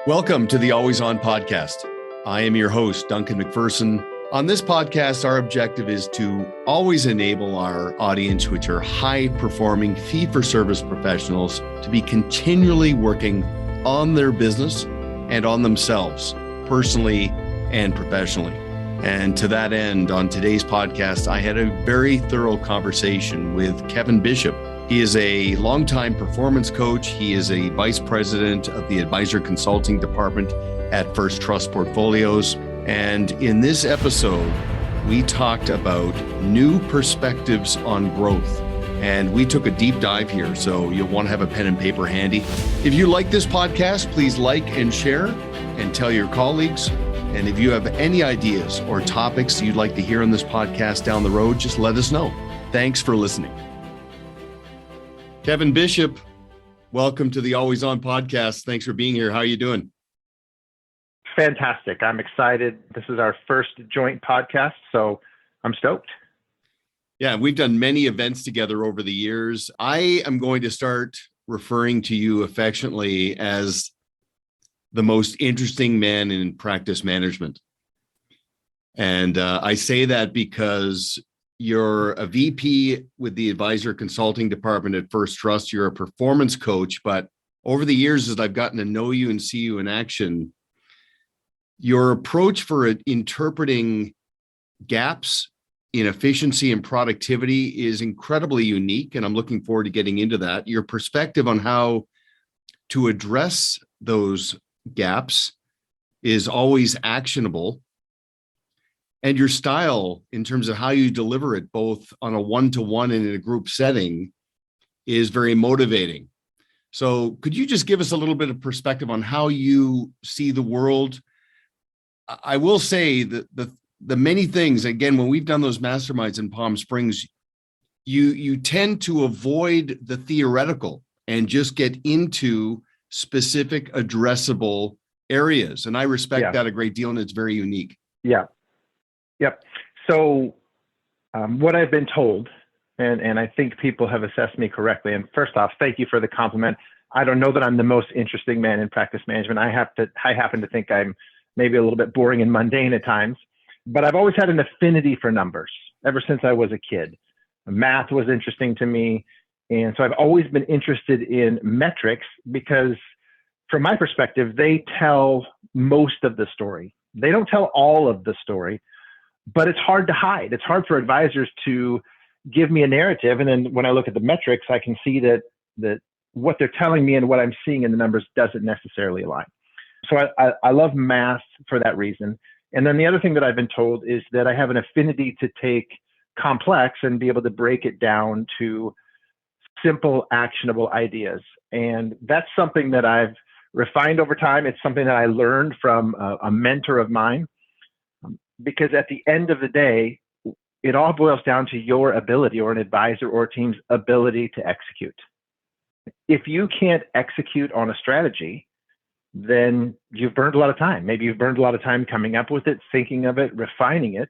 Welcome to the Always On podcast. I am your host, Duncan MacPherson. On this podcast, our objective is to always enable our audience, which are high-performing fee-for-service professionals, to be continually working on their business and on themselves, personally and professionally. And to that end, on today's podcast, I had a very thorough conversation with Kevin Bishopp. He is a longtime performance coach. He is a vice president of the advisor consulting department at First Trust Portfolios. And in this episode, we talked about new perspectives on growth. And we took a deep dive here, so you'll want to have a pen and paper handy. If you like this podcast, please like and share and tell your colleagues. And if you have any ideas or topics you'd like to hear on this podcast down the road, just let us know. Thanks for listening. Kevin Bishopp, welcome to the Always On podcast. Thanks for being here. How are you doing? Fantastic. I'm excited. This is our first joint podcast, so I'm stoked. Yeah, we've done many events together over the years. I am going to start referring to you affectionately as the most interesting man in practice management. And I say that because you're a VP with the advisor consulting department at First Trust. You're a performance coach, but over the years, as I've gotten to know you and see you in action, your approach for interpreting gaps in efficiency and productivity is incredibly unique, and I'm looking forward to getting into that. Your perspective on how to address those gaps is always actionable. And your style in terms of how you deliver it, both on a one-to-one and in a group setting, is very motivating. So could you just give us a little bit of perspective on how you see the world? I will say that the many things, again, when we've done those masterminds in Palm Springs, you tend to avoid the theoretical and just get into specific addressable areas. And I respect that a great deal, and it's very unique. Yeah. Yep. So what I've been told, and I think people have assessed me correctly. And first off, thank you for the compliment. I don't know that I'm the most interesting man in practice management. I happen to think I'm maybe a little bit boring and mundane at times, but I've always had an affinity for numbers ever since I was a kid. Math was interesting to me. And so I've always been interested in metrics because from my perspective, they tell most of the story. They don't tell all of the story, but it's hard to hide. It's hard for advisors to give me a narrative. And then when I look at the metrics, I can see that what they're telling me and what I'm seeing in the numbers doesn't necessarily align. So I love math for that reason. And then the other thing that I've been told is that I have an affinity to take complex and be able to break it down to simple, actionable ideas. And that's something that I've refined over time. It's something that I learned from a mentor of mine. Because at the end of the day, it all boils down to your ability, or an advisor or team's ability to execute. If you can't execute on a strategy, then you've burned a lot of time. Maybe you've burned a lot of time coming up with it, thinking of it, refining it.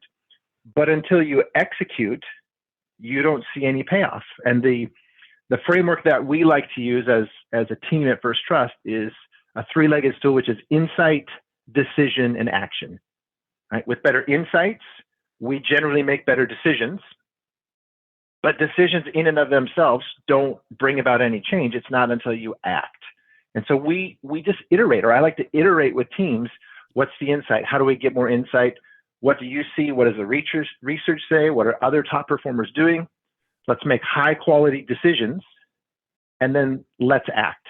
But until you execute, you don't see any payoff. And the framework that we like to use as a team at First Trust is a three-legged stool, which is insight, decision, and action. Right? With better insights, we generally make better decisions, but decisions in and of themselves don't bring about any change. It's not until you act. And so we just iterate, or I like to iterate with teams. What's the insight? How do we get more insight? What do you see? What does the research say? What are other top performers doing? Let's make high quality decisions, and then let's act.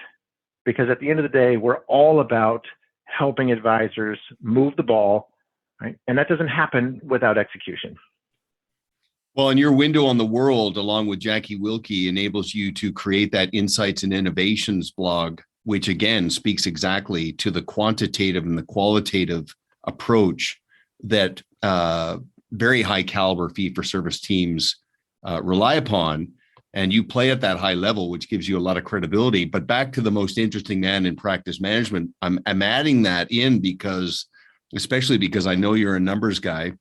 Because at the end of the day, we're all about helping advisors move the ball. Right? And that doesn't happen without execution. Well, and your window on the world, along with Jackie Wilkie, enables you to create that Insights and Innovations blog, which again speaks exactly to the quantitative and the qualitative approach that very high caliber fee-for-service teams rely upon. And you play at that high level, which gives you a lot of credibility. But back to the most interesting man in practice management, I'm adding that in especially because I know you're a numbers guy,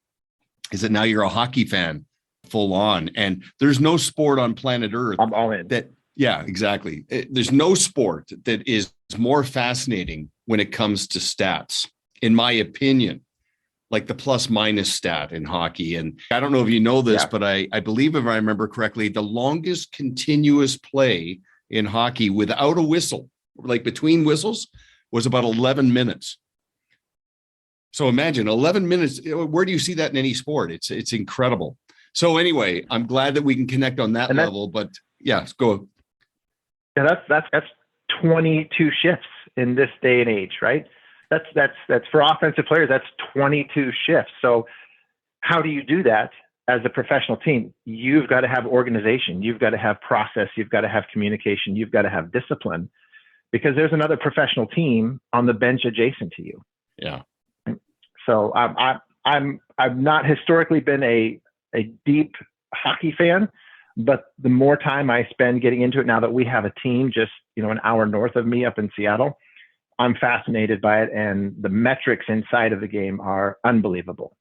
is that now you're a hockey fan full on. And there's no sport on planet Earth. I'm all in. Yeah, exactly. There's no sport that is more fascinating when it comes to stats, in my opinion, like the plus minus stat in hockey. And I don't know if you know this, but I believe, if I remember correctly, the longest continuous play in hockey without a whistle, like between whistles, was about 11 minutes. So imagine 11 minutes. Where do you see that in any sport? It's incredible. So anyway, I'm glad that we can connect on that level, but yeah, go. Yeah, that's 22 shifts in this day and age, right? That's for offensive players, that's 22 shifts. So how do you do that as a professional team? You've got to have organization. You've got to have process. You've got to have communication. You've got to have discipline, because there's another professional team on the bench adjacent to you. Yeah. So I've not historically been a deep hockey fan, but the more time I spend getting into it, now that we have a team just, an hour north of me up in Seattle, I'm fascinated by it. And the metrics inside of the game are unbelievable.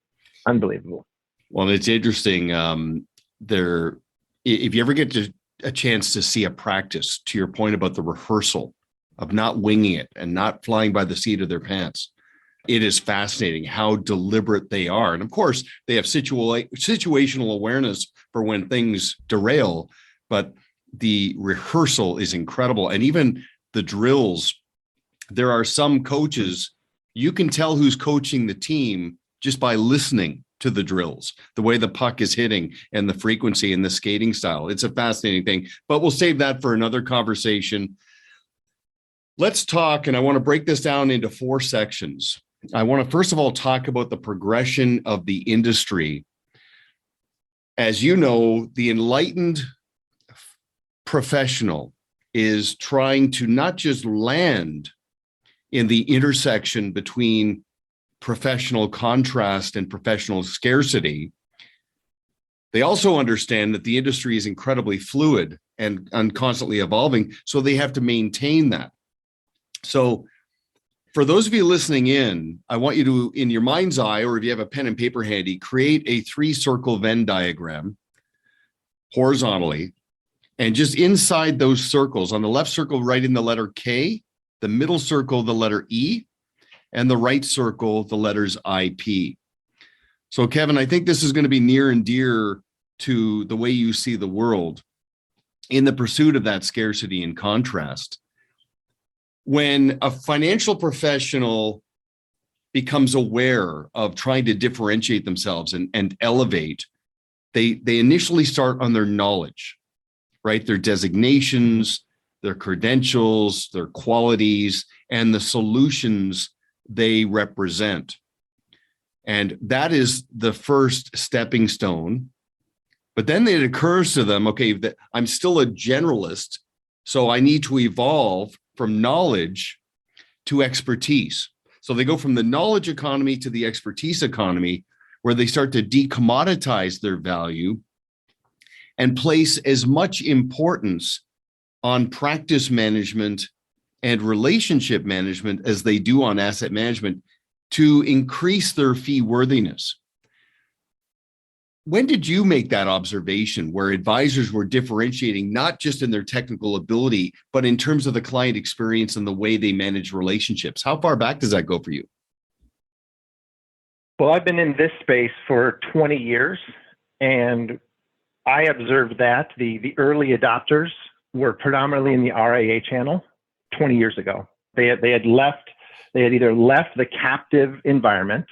Unbelievable. Well, it's interesting. If you ever get a chance to see a practice, to your point about the rehearsal of not winging it and not flying by the seat of their pants, it is fascinating how deliberate they are. And of course, they have situational awareness for when things derail, but the rehearsal is incredible. And even the drills, there are some coaches, you can tell who's coaching the team just by listening to the drills, the way the puck is hitting and the frequency and the skating style. It's a fascinating thing, but we'll save that for another conversation. Let's talk, and I want to break this down into 4 sections. I want to first of all talk about the progression of the industry. As you know, the enlightened professional is trying to not just land in the intersection between professional contrast and professional scarcity. They also understand that the industry is incredibly fluid and constantly evolving, so they have to maintain that. So for those of you listening in, I want you to, in your mind's eye, or if you have a pen and paper handy, create a 3-circle Venn diagram horizontally. And just inside those circles, on the left circle, write in the letter K, the middle circle, the letter E, and the right circle, the letters IP. So Kevin, I think this is going to be near and dear to the way you see the world in the pursuit of that scarcity and contrast. When a financial professional becomes aware of trying to differentiate themselves and elevate, they initially start on their knowledge, right? Their designations, their credentials, their qualities, and the solutions they represent. And that is the first stepping stone. But then it occurs to them, okay, that I'm still a generalist, so I need to evolve from knowledge to expertise. So they go from the knowledge economy to the expertise economy, where they start to decommoditize their value and place as much importance on practice management and relationship management as they do on asset management to increase their fee worthiness. When did you make that observation where advisors were differentiating not just in their technical ability, but in terms of the client experience and the way they manage relationships? How far back does that go for you? Well, I've been in this space for 20 years, and I observed that the early adopters were predominantly in the RIA channel 20 years ago. They had either left the captive environment,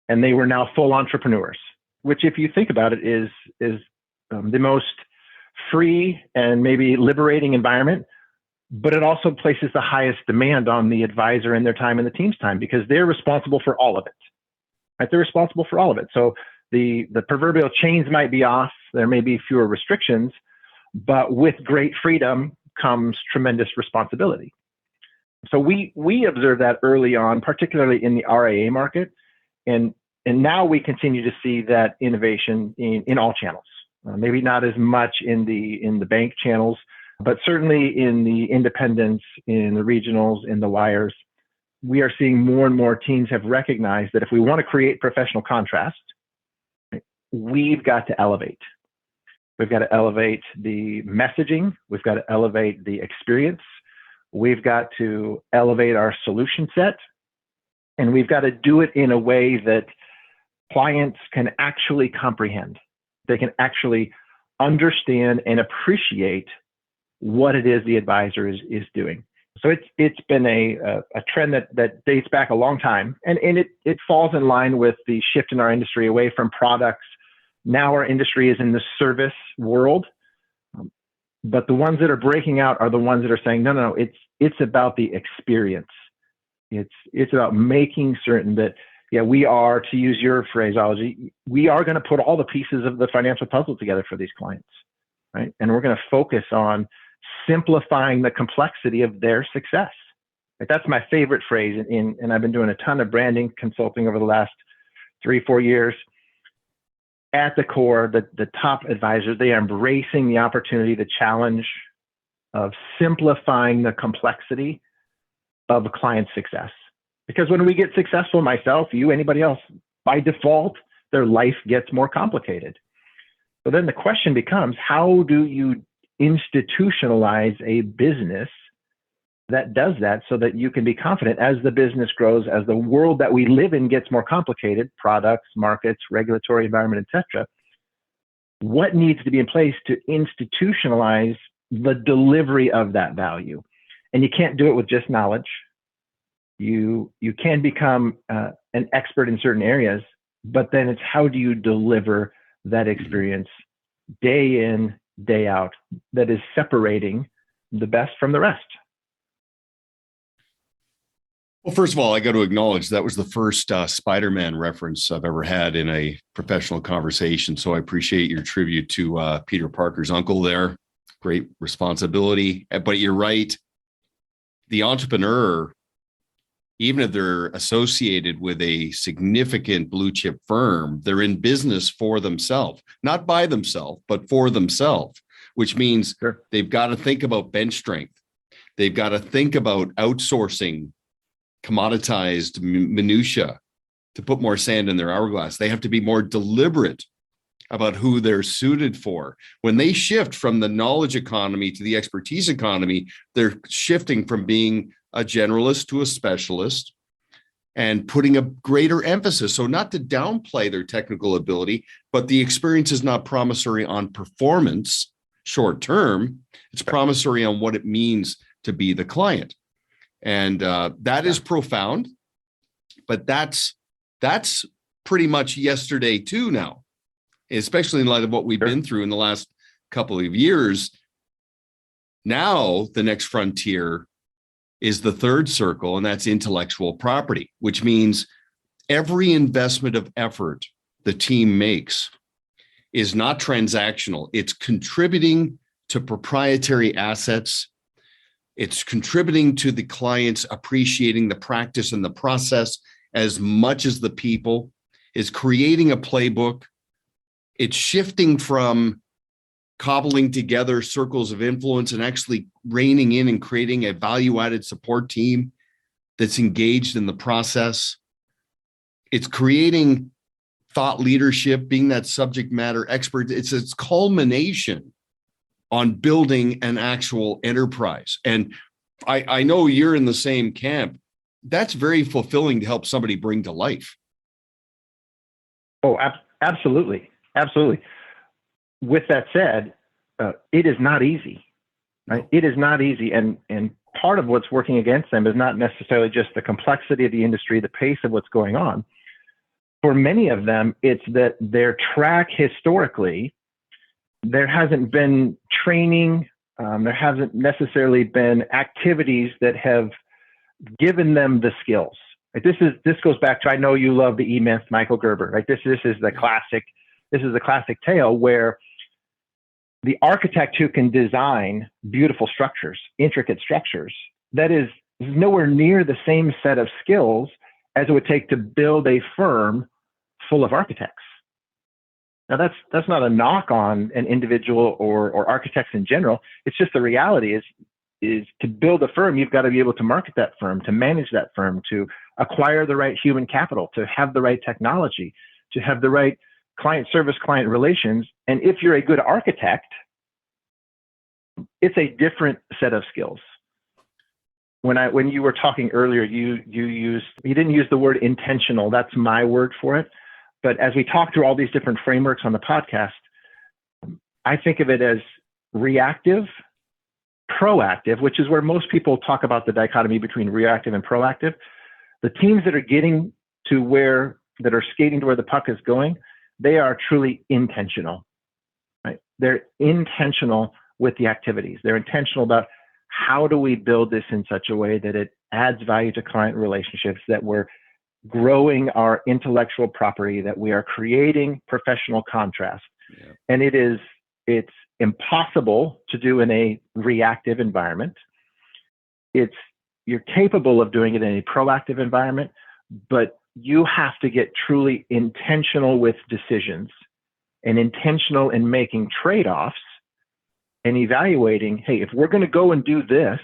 and they were now full entrepreneurs, which, if you think about it, is the most free and maybe liberating environment, but it also places the highest demand on the advisor and their time and the team's time, because they're responsible for all of it. Right? They're responsible for all of it. So the proverbial chains might be off, there may be fewer restrictions, but with great freedom comes tremendous responsibility. So we observed that early on, particularly in the RIA market, and now we continue to see that innovation in all channels. Maybe not as much in the bank channels, but certainly in the independents, in the regionals, in the wires. We are seeing more and more teams have recognized that if we want to create professional contrast, we've got to elevate. We've got to elevate the messaging. We've got to elevate the experience. We've got to elevate our solution set, and we've got to do it in a way that clients can actually comprehend. They can actually understand and appreciate what it is the advisor is doing. So it's been a trend that dates back a long time, and it falls in line with the shift in our industry away from products. Now our industry is in the service world, but the ones that are breaking out are the ones that are saying, no, it's about the experience. It's about making certain that, yeah, we are, to use your phraseology, we are going to put all the pieces of the financial puzzle together for these clients, right? And we're going to focus on simplifying the complexity of their success. Right? That's my favorite phrase. And I've been doing a ton of branding consulting over the last 3-4 years. At the core, the top advisors, they are embracing the opportunity, the challenge of simplifying the complexity of a client's success. Because when we get successful, myself, you, anybody else, by default, their life gets more complicated. So then the question becomes, how do you institutionalize a business that does that so that you can be confident as the business grows, as the world that we live in gets more complicated, products, markets, regulatory environment, etc. What needs to be in place to institutionalize the delivery of that value? And you can't do it with just knowledge. You can become an expert in certain areas, but then it's how do you deliver that experience day in, day out, that is separating the best from the rest. Well, first of all, I got to acknowledge that was the first Spider-Man reference I've ever had in a professional conversation. So I appreciate your tribute to Peter Parker's uncle there. Great responsibility. But you're right. The entrepreneur, even if they're associated with a significant blue chip firm, they're in business for themselves, not by themselves, but for themselves, which means Sure. They've got to think about bench strength. They've got to think about outsourcing commoditized minutia to put more sand in their hourglass. They have to be more deliberate about who they're suited for. When they shift from the knowledge economy to the expertise economy, they're shifting from being a generalist to a specialist and putting a greater emphasis. So not to downplay their technical ability, but the experience is not promissory on performance short term. It's promissory on what it means to be the client. And that is profound, but that's pretty much yesterday too now, especially in light of what we've been through in the last couple of years. Now, the next frontier is the third circle, and that's intellectual property, which means every investment of effort the team makes is not transactional. It's contributing to proprietary assets. It's contributing to the clients appreciating the practice and the process as much as the people. It's creating a playbook. It's shifting from cobbling together circles of influence and actually reining in and creating a value-added support team that's engaged in the process. It's creating thought leadership, being that subject matter expert. It's its culmination on building an actual enterprise. And I know you're in the same camp. That's very fulfilling to help somebody bring to life. Oh, absolutely. Absolutely. With that said, it is not easy, right? It is not easy. And part of what's working against them is not necessarily just the complexity of the industry, the pace of what's going on. For many of them, it's that their track historically, there hasn't been training, there hasn't necessarily been activities that have given them the skills. Like this goes back to, I know you love the E-Myth, Michael Gerber, right? This is the classic tale where the architect who can design beautiful structures, intricate structures, that is nowhere near the same set of skills as it would take to build a firm full of architects. Now that's not a knock on an individual or architects in general. It's just the reality is to build a firm, you've got to be able to market that firm, to manage that firm, to acquire the right human capital, to have the right technology, to have the right client service, client relations. And if you're a good architect, it's a different set of skills. when you were talking earlier, you didn't use the word intentional. That's my word for it. But as we talk through all these different frameworks on the podcast, I think of it as reactive, proactive, which is where most people talk about the dichotomy between reactive and proactive. The teams that are skating to where the puck is going, they are truly intentional, right? They're intentional with the activities. They're intentional about how do we build this in such a way that it adds value to client relationships, that we're growing our intellectual property, that we are creating professional contrast. Yeah. And it's impossible to do in a reactive environment. You're capable of doing it in a proactive environment, but you have to get truly intentional with decisions and intentional in making trade-offs and evaluating, hey, if we're going to go and do this,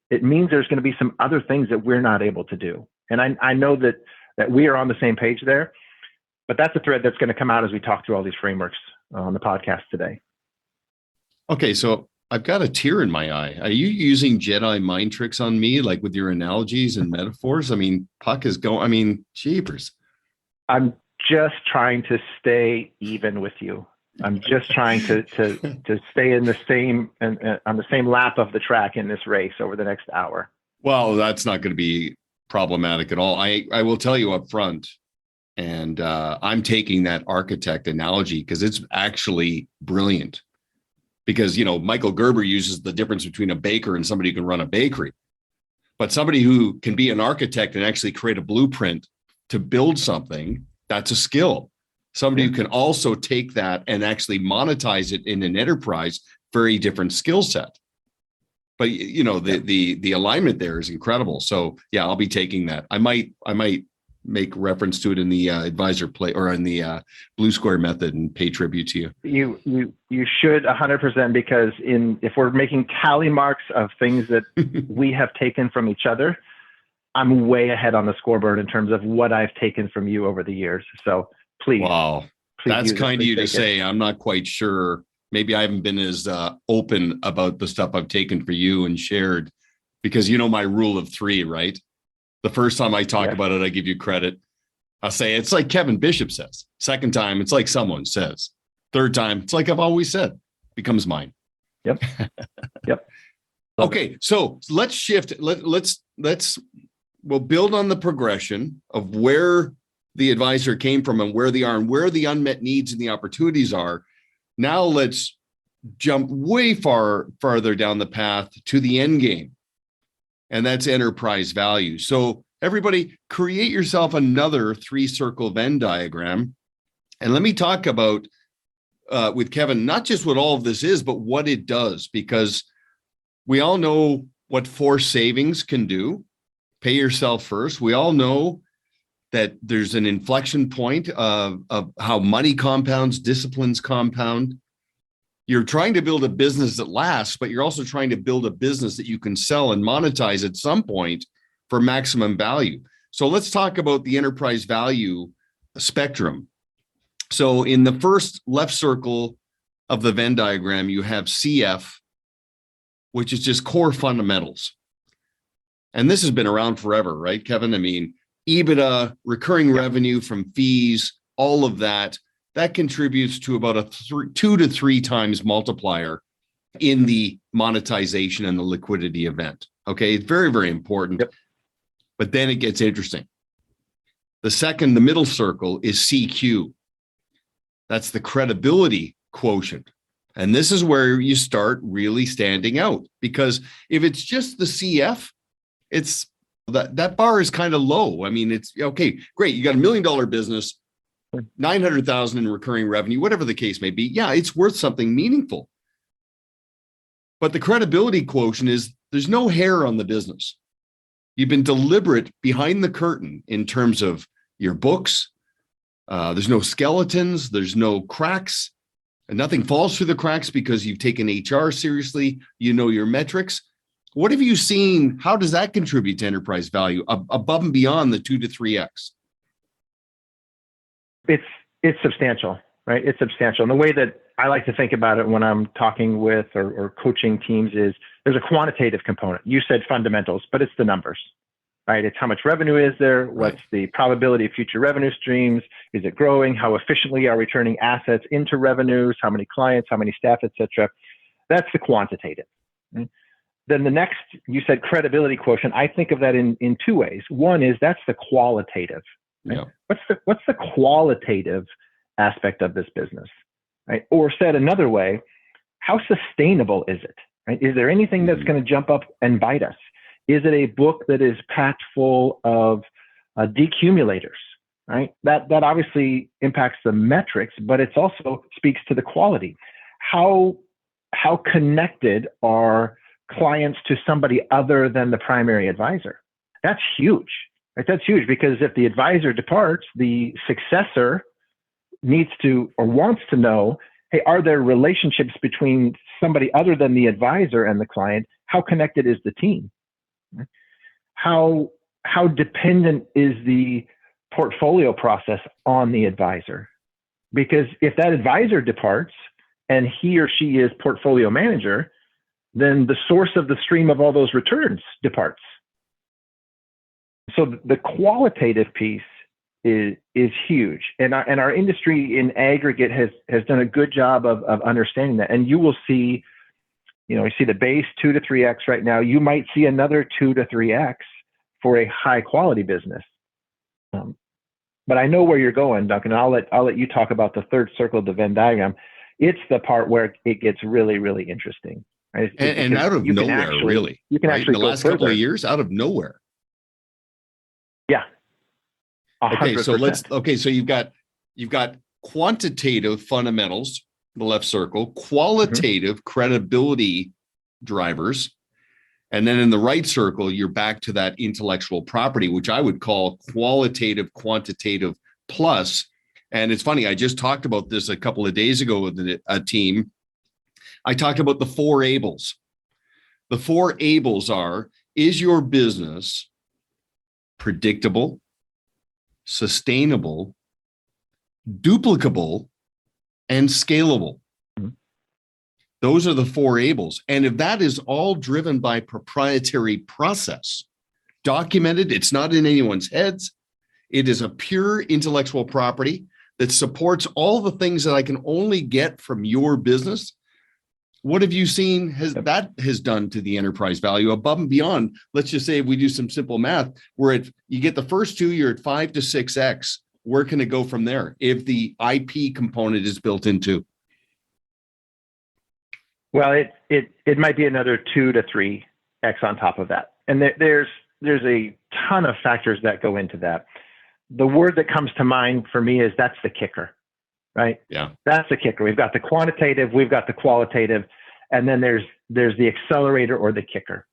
it means there's going to be some other things that we're not able to do. And I know that we are on the same page there, but that's a thread that's going to come out as we talk through all these frameworks on the podcast today. Okay, so I've got a tear in my eye. Are you using Jedi mind tricks on me, like with your analogies and metaphors? I mean, puck is going, I mean, jeepers. I'm just trying to stay even with you. I'm just trying to stay in the same on the same lap of the track in this race over the next hour. Well, that's not going to be problematic at all. I will tell you up front, and I'm taking that architect analogy because it's actually brilliant. Because, you know, Michael Gerber uses the difference between a baker and somebody who can run a bakery. But somebody who can be an architect and actually create a blueprint to build something, that's a skill. Somebody who can also take that and actually monetize it in an enterprise, very different skill set. But, you know, the alignment there is incredible. So, yeah, I'll be taking that. I might make reference to it in the advisor play or in the blue square method and pay tribute to you. You should 100%, because if we're making tally marks of things that we have taken from each other, I'm way ahead on the scoreboard in terms of what I've taken from you over the years. So please. Wow. That's kind of you to say. I'm not quite sure. Maybe I haven't been as open about the stuff I've taken for you and shared, because you know my rule of three, right? The first time I talk about it, I give you credit. I'll say it's like Kevin Bishopp says. Second time, it's like someone says. Third time, it's like I've always said. Becomes mine. Yep. Yep. Okay, so let's shift. We'll build on the progression of where the advisor came from and where they are and where the unmet needs and the opportunities are. Now let's jump way farther down the path to the end game. And that's enterprise value. So everybody, create yourself another 3-circle Venn diagram. And let me talk about with Kevin, not just what all of this is, but what it does, because we all know what forced savings can do. Pay yourself first. We all know that there's an inflection point of how money compounds, disciplines compound. You're trying to build a business that lasts, but you're also trying to build a business that you can sell and monetize at some point for maximum value. So let's talk about the enterprise value spectrum. So in the first left circle of the Venn diagram, you have CF, which is just core fundamentals. And this has been around forever, right, Kevin? I mean, EBITDA, recurring revenue from fees, all of that contributes to about a 2 to 3 times multiplier in the monetization and the liquidity event. Okay, it's very, very important. Yep. But then it gets interesting. The middle circle is CQ. That's the credibility quotient. And this is where you start really standing out, because if it's just the CF, it's that bar is kind of low. I mean, it's okay, great. You got $1 million business, 900,000 in recurring revenue, whatever the case may be. Yeah, it's worth something meaningful. But the credibility quotient is there's no hair on the business. You've been deliberate behind the curtain in terms of your books. There's no skeletons. There's no cracks. And nothing falls through the cracks because you've taken HR seriously. You know your metrics. What have you seen? How does that contribute to enterprise value above and beyond the 2 to 3x? It's substantial, right? It's substantial. And the way that I like to think about it when I'm talking with or coaching teams is there's a quantitative component. You said fundamentals, but it's the numbers, right? It's how much revenue is there? What's the probability of future revenue streams? Is it growing? How efficiently are we turning assets into revenues? How many clients, how many staff, et cetera? That's the quantitative. Then the next, you said credibility quotient. I think of that in two ways. One is that's the qualitative. Right? Yeah. What's the qualitative aspect of this business? Right? Or said another way, how sustainable is it? Right? Is there anything that's going to jump up and bite us? Is it a book that is packed full of decumulators? Right? That obviously impacts the metrics, but it also speaks to the quality. How connected are clients to somebody other than the primary advisor? That's huge. Right? That's huge, because if the advisor departs, the successor needs to or wants to know, hey, are there relationships between somebody other than the advisor and the client? How connected is the team? How dependent is the portfolio process on the advisor? Because if that advisor departs and he or she is portfolio manager, then the source of the stream of all those returns departs. So the qualitative piece is huge, and our industry in aggregate has done a good job of understanding that. And you will see, you see the base 2 to 3x right now. You might see another 2 to 3x for a high quality business. But I know where you're going, Duncan. I'll let you talk about the third circle of the Venn diagram. It's the part where it gets really, really interesting. Right? And out of nowhere, really. You can actually in the last couple of years, out of nowhere. Yeah. 100%. Okay, so you've got quantitative fundamentals, the left circle, qualitative credibility drivers, and then in the right circle, you're back to that intellectual property, which I would call qualitative, quantitative plus. And it's funny, I just talked about this a couple of days ago with a team. I talked about the 4 Ables. The 4 Ables are, is your business predictable, sustainable, duplicable, and scalable? Those are the 4 Ables. And if that is all driven by proprietary process, documented, it's not in anyone's heads, it is a pure intellectual property that supports all the things that I can only get from your business. What have you seen that has done to the enterprise value above and beyond? Let's just say if we do some simple math, where you get the first 2, you're at 5 to 6x. Where can it go from there if the IP component is built into? Well, it might be another 2 to 3x on top of that, and there's a ton of factors that go into that. The word that comes to mind for me is that's the kicker. Right? Yeah. That's the kicker. We've got the quantitative, we've got the qualitative, and then there's the accelerator or the kicker.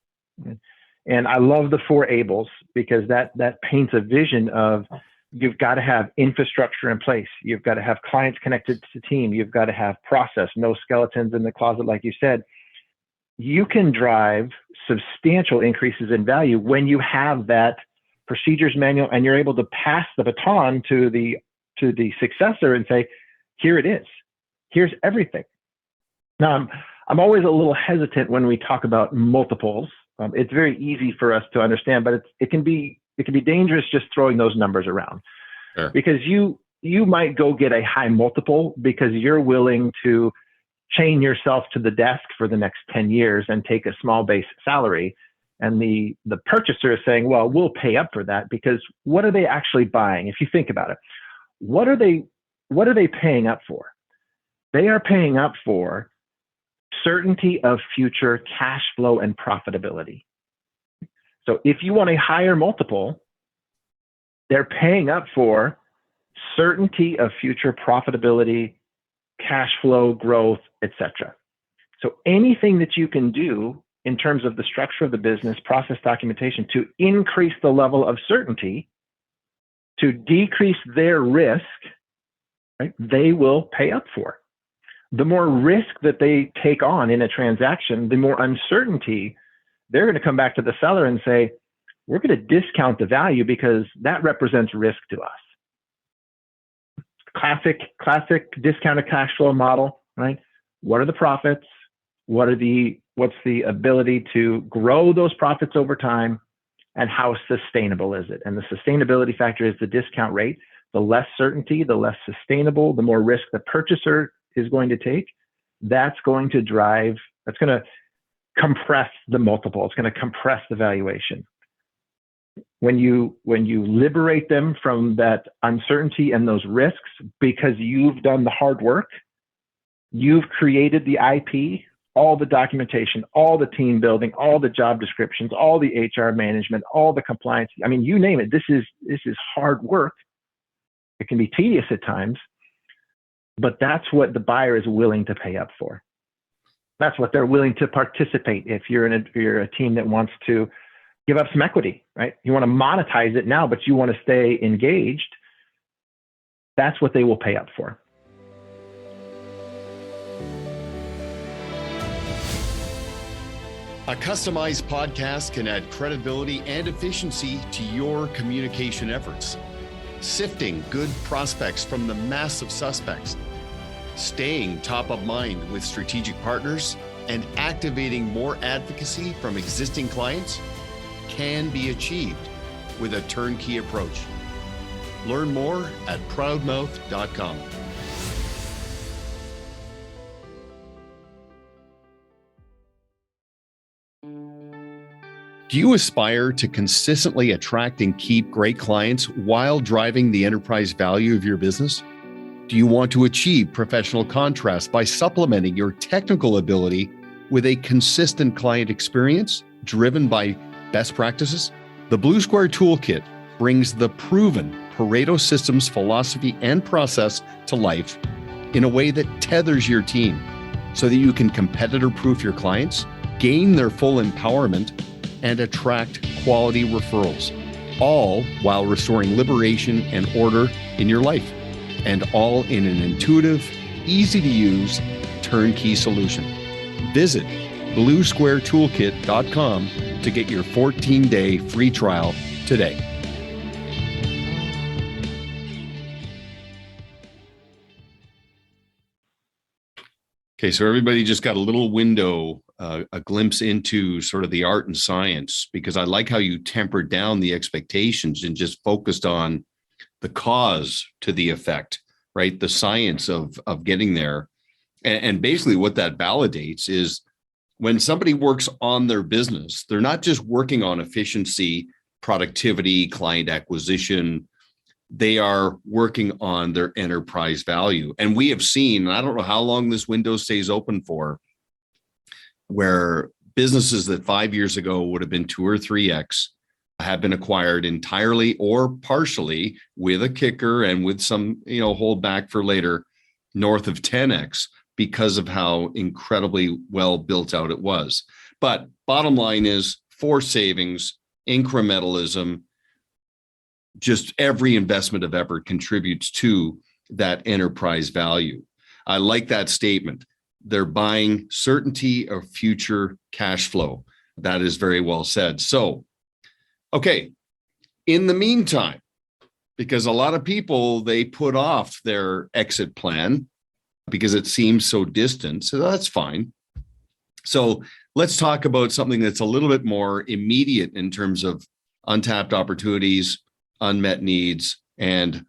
And I love the 4 Ables because that paints a vision of you've got to have infrastructure in place. You've got to have clients connected to the team. You've got to have process, no skeletons in the closet, like you said. You can drive substantial increases in value when you have that procedures manual and you're able to pass the baton to the successor and say, here it is. Here's everything. Now, I'm always a little hesitant when we talk about multiples. It's very easy for us to understand, but it can be dangerous just throwing those numbers around. Sure. Because you might go get a high multiple because you're willing to chain yourself to the desk for the next 10 years and take a small base salary. And the purchaser is saying, well, we'll pay up for that, because what are they actually buying? If you think about it, what are they paying up for? They are paying up for certainty of future cash flow and profitability. So if you want a higher multiple, they're paying up for certainty of future profitability, cash flow, growth, etc. So anything that you can do in terms of the structure of the business, process documentation, to increase the level of certainty, to decrease their risk, right, they will pay up for. The more risk that they take on in a transaction, the more uncertainty, they're going to come back to the seller and say, we're going to discount the value because that represents risk to us. Classic discounted cash flow model, right? What are the profits? What are the What's the ability to grow those profits over time? And how sustainable is it? And the sustainability factor is the discount rate. The less certainty, the less sustainable, the more risk the purchaser is going to take. That's going to compress the multiple. It's going to compress the valuation. When you liberate them from that uncertainty and those risks because you've done the hard work, you've created the IP, all the documentation, all the team building, all the job descriptions, all the HR management, all the compliance. I mean, you name it. This is hard work. It can be tedious at times, but that's what the buyer is willing to pay up for. That's what they're willing to participate. If you're a team that wants to give up some equity, right? You want to monetize it now, but you want to stay engaged. That's what they will pay up for. A customized podcast can add credibility and efficiency to your communication efforts. Sifting good prospects from the mass of suspects, staying top of mind with strategic partners, and activating more advocacy from existing clients can be achieved with a turnkey approach. Learn more at proudmouth.com. Do you aspire to consistently attract and keep great clients while driving the enterprise value of your business? Do you want to achieve professional contrast by supplementing your technical ability with a consistent client experience driven by best practices? The Blue Square Toolkit brings the proven Pareto Systems philosophy and process to life in a way that tethers your team so that you can competitor-proof your clients, gain their full empowerment, and attract quality referrals, all while restoring liberation and order in your life, and all in an intuitive, easy-to-use, turnkey solution. Visit bluesquaretoolkit.com to get your 14-day free trial today. Okay, so everybody just got a little window, a glimpse into sort of the art and science, because I like how you tempered down the expectations and just focused on the cause to the effect, right? The science of getting there. And basically what that validates is when somebody works on their business, they're not just working on efficiency, productivity, client acquisition. They are working on their enterprise value. And we have seen, and I don't know how long this window stays open for, where businesses that 5 years ago would have been 2 or 3x have been acquired entirely or partially, with a kicker and with some, hold back for later, north of 10x, because of how incredibly well built out it was. But bottom line is force savings, incrementalism, just every investment of effort contributes to that enterprise value. I like that statement. They're buying certainty of future cash flow. That is very well said. So, okay, in the meantime, because a lot of people, they put off their exit plan because it seems so distant. So that's fine. So let's talk about something that's a little bit more immediate in terms of untapped opportunities, unmet needs, and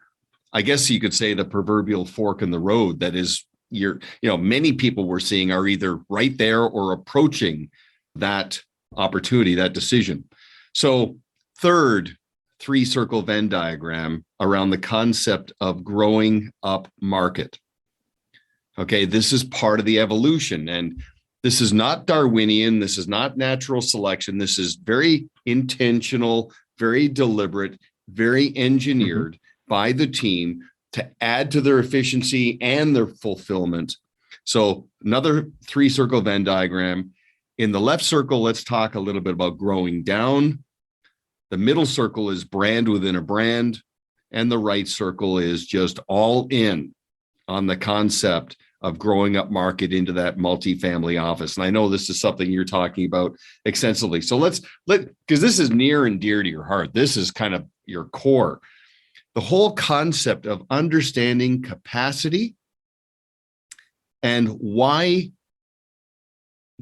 I guess you could say the proverbial fork in the road that is many people we're seeing are either right there or approaching that opportunity, that decision. So third, 3-circle Venn diagram around the concept of growing up market. Okay, this is part of the evolution, and this is not Darwinian. This is not natural selection. This is very intentional, very deliberate, very engineered by the team to add to their efficiency and their fulfillment. So another 3-circle Venn diagram. In the left circle, let's talk a little bit about growing down. The middle circle is brand within a brand. And the right circle is just all in on the concept of growing up market into that multifamily office. And I know this is something you're talking about extensively. So because this is near and dear to your heart. This is kind of your core. The whole concept of understanding capacity and why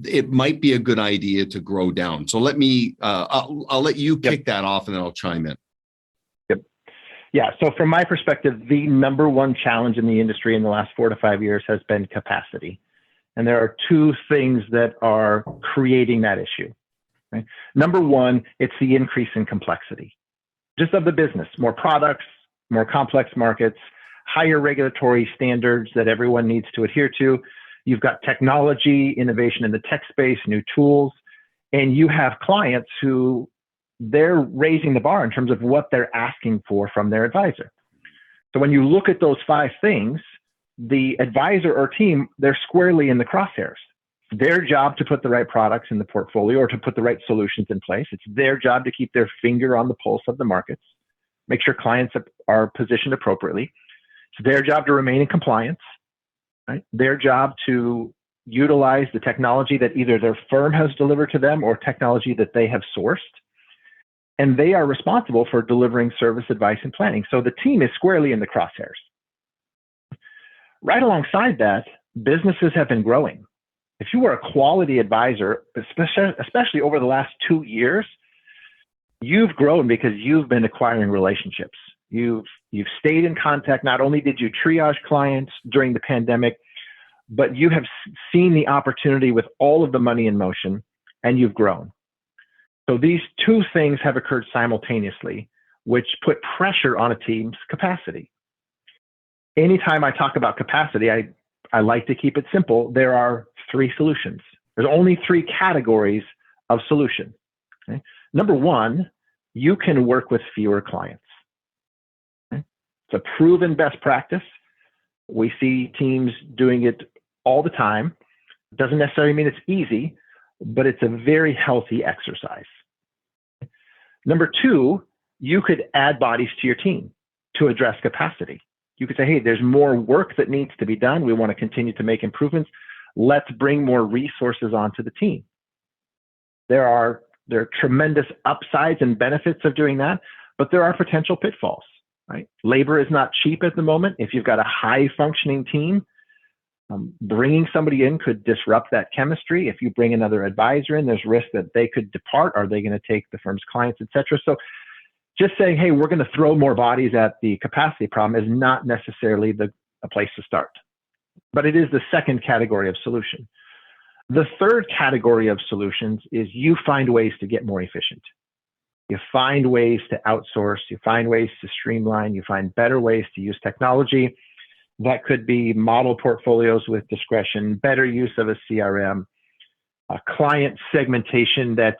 it might be a good idea to grow down. So let me, I'll let you kick that off and then I'll chime in. Yep. Yeah. So from my perspective, the number one challenge in the industry in the last 4 to 5 years has been capacity. And there are two things that are creating that issue. Right? Number one, it's the increase in complexity, just of the business, more products, more complex markets, higher regulatory standards that everyone needs to adhere to. You've got technology, innovation in the tech space, new tools, and you have clients who they're raising the bar in terms of what they're asking for from their advisor. So when you look at those 5 things, the advisor or team, they're squarely in the crosshairs. It's their job to put the right products in the portfolio or to put the right solutions in place. It's their job to keep their finger on the pulse of the markets, make sure clients are positioned appropriately. It's their job to remain in compliance, right? Their job to utilize the technology that either their firm has delivered to them or technology that they have sourced. And they are responsible for delivering service, advice, and planning. So the team is squarely in the crosshairs. Right alongside that, businesses have been growing. If you were a quality advisor, especially over the last 2 years, you've grown because you've been acquiring relationships. You've stayed in contact. Not only did you triage clients during the pandemic, but you have seen the opportunity with all of the money in motion, and you've grown. So these two things have occurred simultaneously, which put pressure on a team's capacity. Anytime I talk about capacity, I like to keep it simple. There are 3 solutions. There's only 3 categories of solution. Okay? Number one, you can work with fewer clients. Okay? It's a proven best practice. We see teams doing it all the time. It doesn't necessarily mean it's easy, but it's a very healthy exercise. Number 2, you could add bodies to your team to address capacity. You could say, hey, there's more work that needs to be done. We want to continue to make improvements. Let's bring more resources onto the team. There are tremendous upsides and benefits of doing that, but there are potential pitfalls, right? Labor is not cheap at the moment. If you've got a high functioning team, bringing somebody in could disrupt that chemistry. If you bring another advisor in, there's risk that they could depart. Are they going to take the firm's clients, et cetera? So just saying, hey, we're going to throw more bodies at the capacity problem is not necessarily a place to start. But it is the second category of solution. The third category of solutions is you find ways to get more efficient. You find ways to outsource. You find ways to streamline. You find better ways to use technology. That could be model portfolios with discretion, better use of a CRM, a client segmentation that's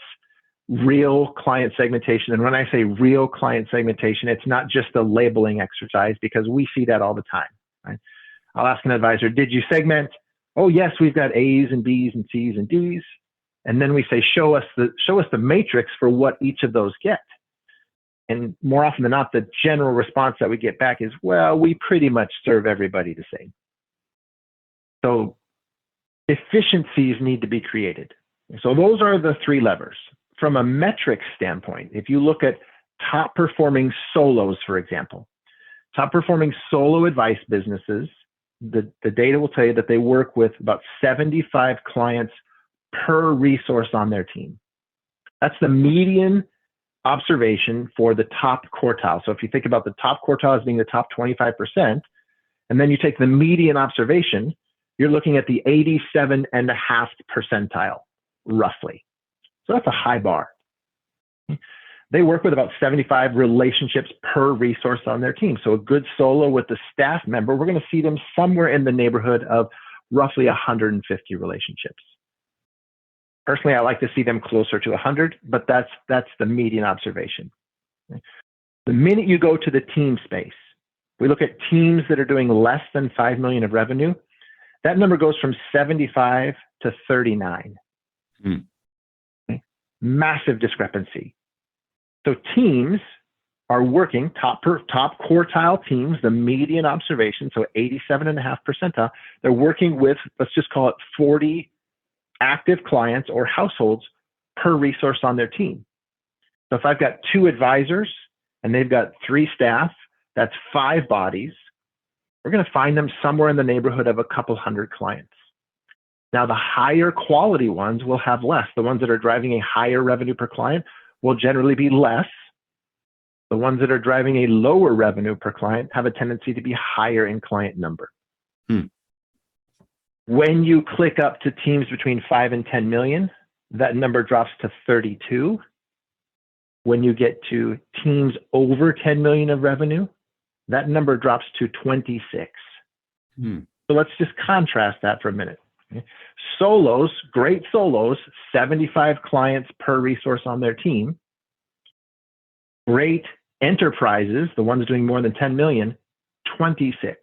real client segmentation. And when I say real client segmentation, it's not just a labeling exercise, because we see that all the time. Right? I'll ask an advisor, did you segment? Oh, yes, we've got A's and B's and C's and D's. And then we say, show us the matrix for what each of those get. And more often than not, the general response that we get back is, well, we pretty much serve everybody the same. So efficiencies need to be created. So those are the 3 levers. From a metrics standpoint, if you look at top performing solos, for example, top performing solo advice businesses, the data will tell you that they work with about 75 clients per resource on their team. That's the median observation for the top quartile. So if you think about the top quartile as being the top 25%, and then you take the median observation, you're looking at the 87.5th percentile, roughly. So that's a high bar. They work with about 75 relationships per resource on their team. So a good solo with the staff member, we're going to see them somewhere in the neighborhood of roughly 150 relationships. Personally, I like to see them closer to 100, but that's the median observation. The minute you go to the team space, we look at teams that are doing less than 5 million of revenue. That number goes from 75 to 39. Okay? Massive discrepancy. So teams are working, top quartile teams, the median observation, so 87.5 percentile, they're working with, let's just call it 40 active clients or households per resource on their team. So if I've got 2 advisors and they've got 3 staff, that's 5 bodies. We're going to find them somewhere in the neighborhood of a couple hundred clients. Now, the higher quality ones will have less. The ones that are driving a higher revenue per client will generally be less. The ones that are driving a lower revenue per client have a tendency to be higher in client number. When you click up to teams between 5 and 10 million, that number drops to 32. When you get to teams over 10 million of revenue, that number drops to 26. So let's just contrast that for a minute. Okay. Solos, great solos, 75 clients per resource on their team. Great enterprises, the ones doing more than 10 million, 26.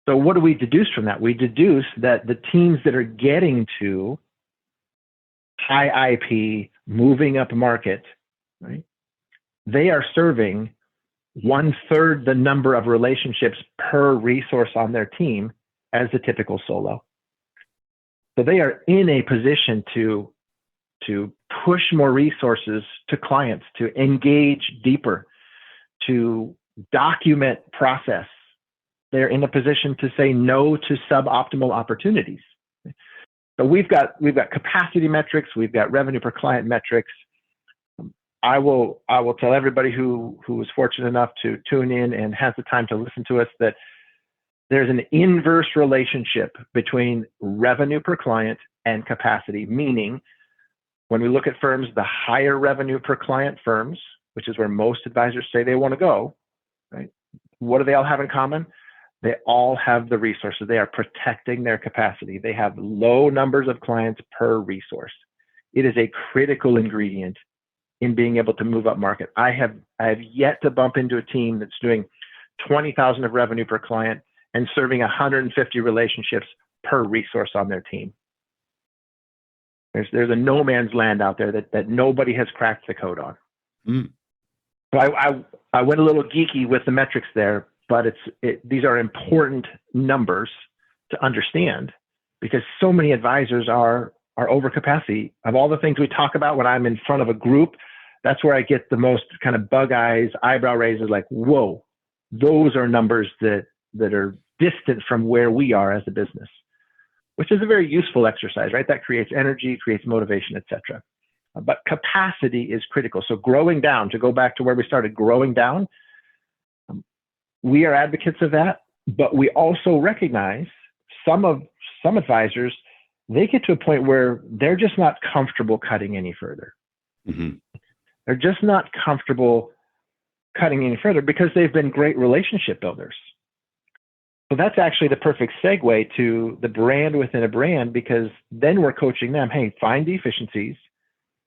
So what do we deduce from that? We deduce that the teams that are getting to high IP, moving up market, right? They are serving 1/3 the number of relationships per resource on their team as a typical solo. So they are in a position to push more resources to clients, to engage deeper, to document process. They're in a position to say no to suboptimal opportunities. So we've got capacity metrics, we've got revenue per client metrics. I will tell everybody who was fortunate enough to tune in and has the time to listen to us that there's an inverse relationship between revenue per client and capacity, meaning when we look at firms, the higher revenue per client firms, which is where most advisors say they want to go, right? What do they all have in common? They all have the resources. They are protecting their capacity. They have low numbers of clients per resource. It is a critical ingredient in being able to move up market. I have yet to bump into a team that's doing 20,000 of revenue per client and serving 150 relationships per resource on their team. There's a no man's land out there that nobody has cracked the code on. So I went a little geeky with the metrics there, but these are important numbers to understand because so many advisors are over capacity. Of all the things we talk about when I'm in front of a group, that's where I get the most kind of bug eyes, eyebrow raises, like, whoa, those are numbers that are distant from where we are as a business, which is a very useful exercise, right? That creates energy, creates motivation, etc. But capacity is critical. So growing down, to go back to where we started, growing down, we are advocates of that, but we also recognize some advisors, they get to a point where they're just not comfortable cutting any further. They're just not comfortable cutting any further because they've been great relationship builders. So that's actually the perfect segue to the brand within a brand, because then we're coaching them, hey, find the efficiencies,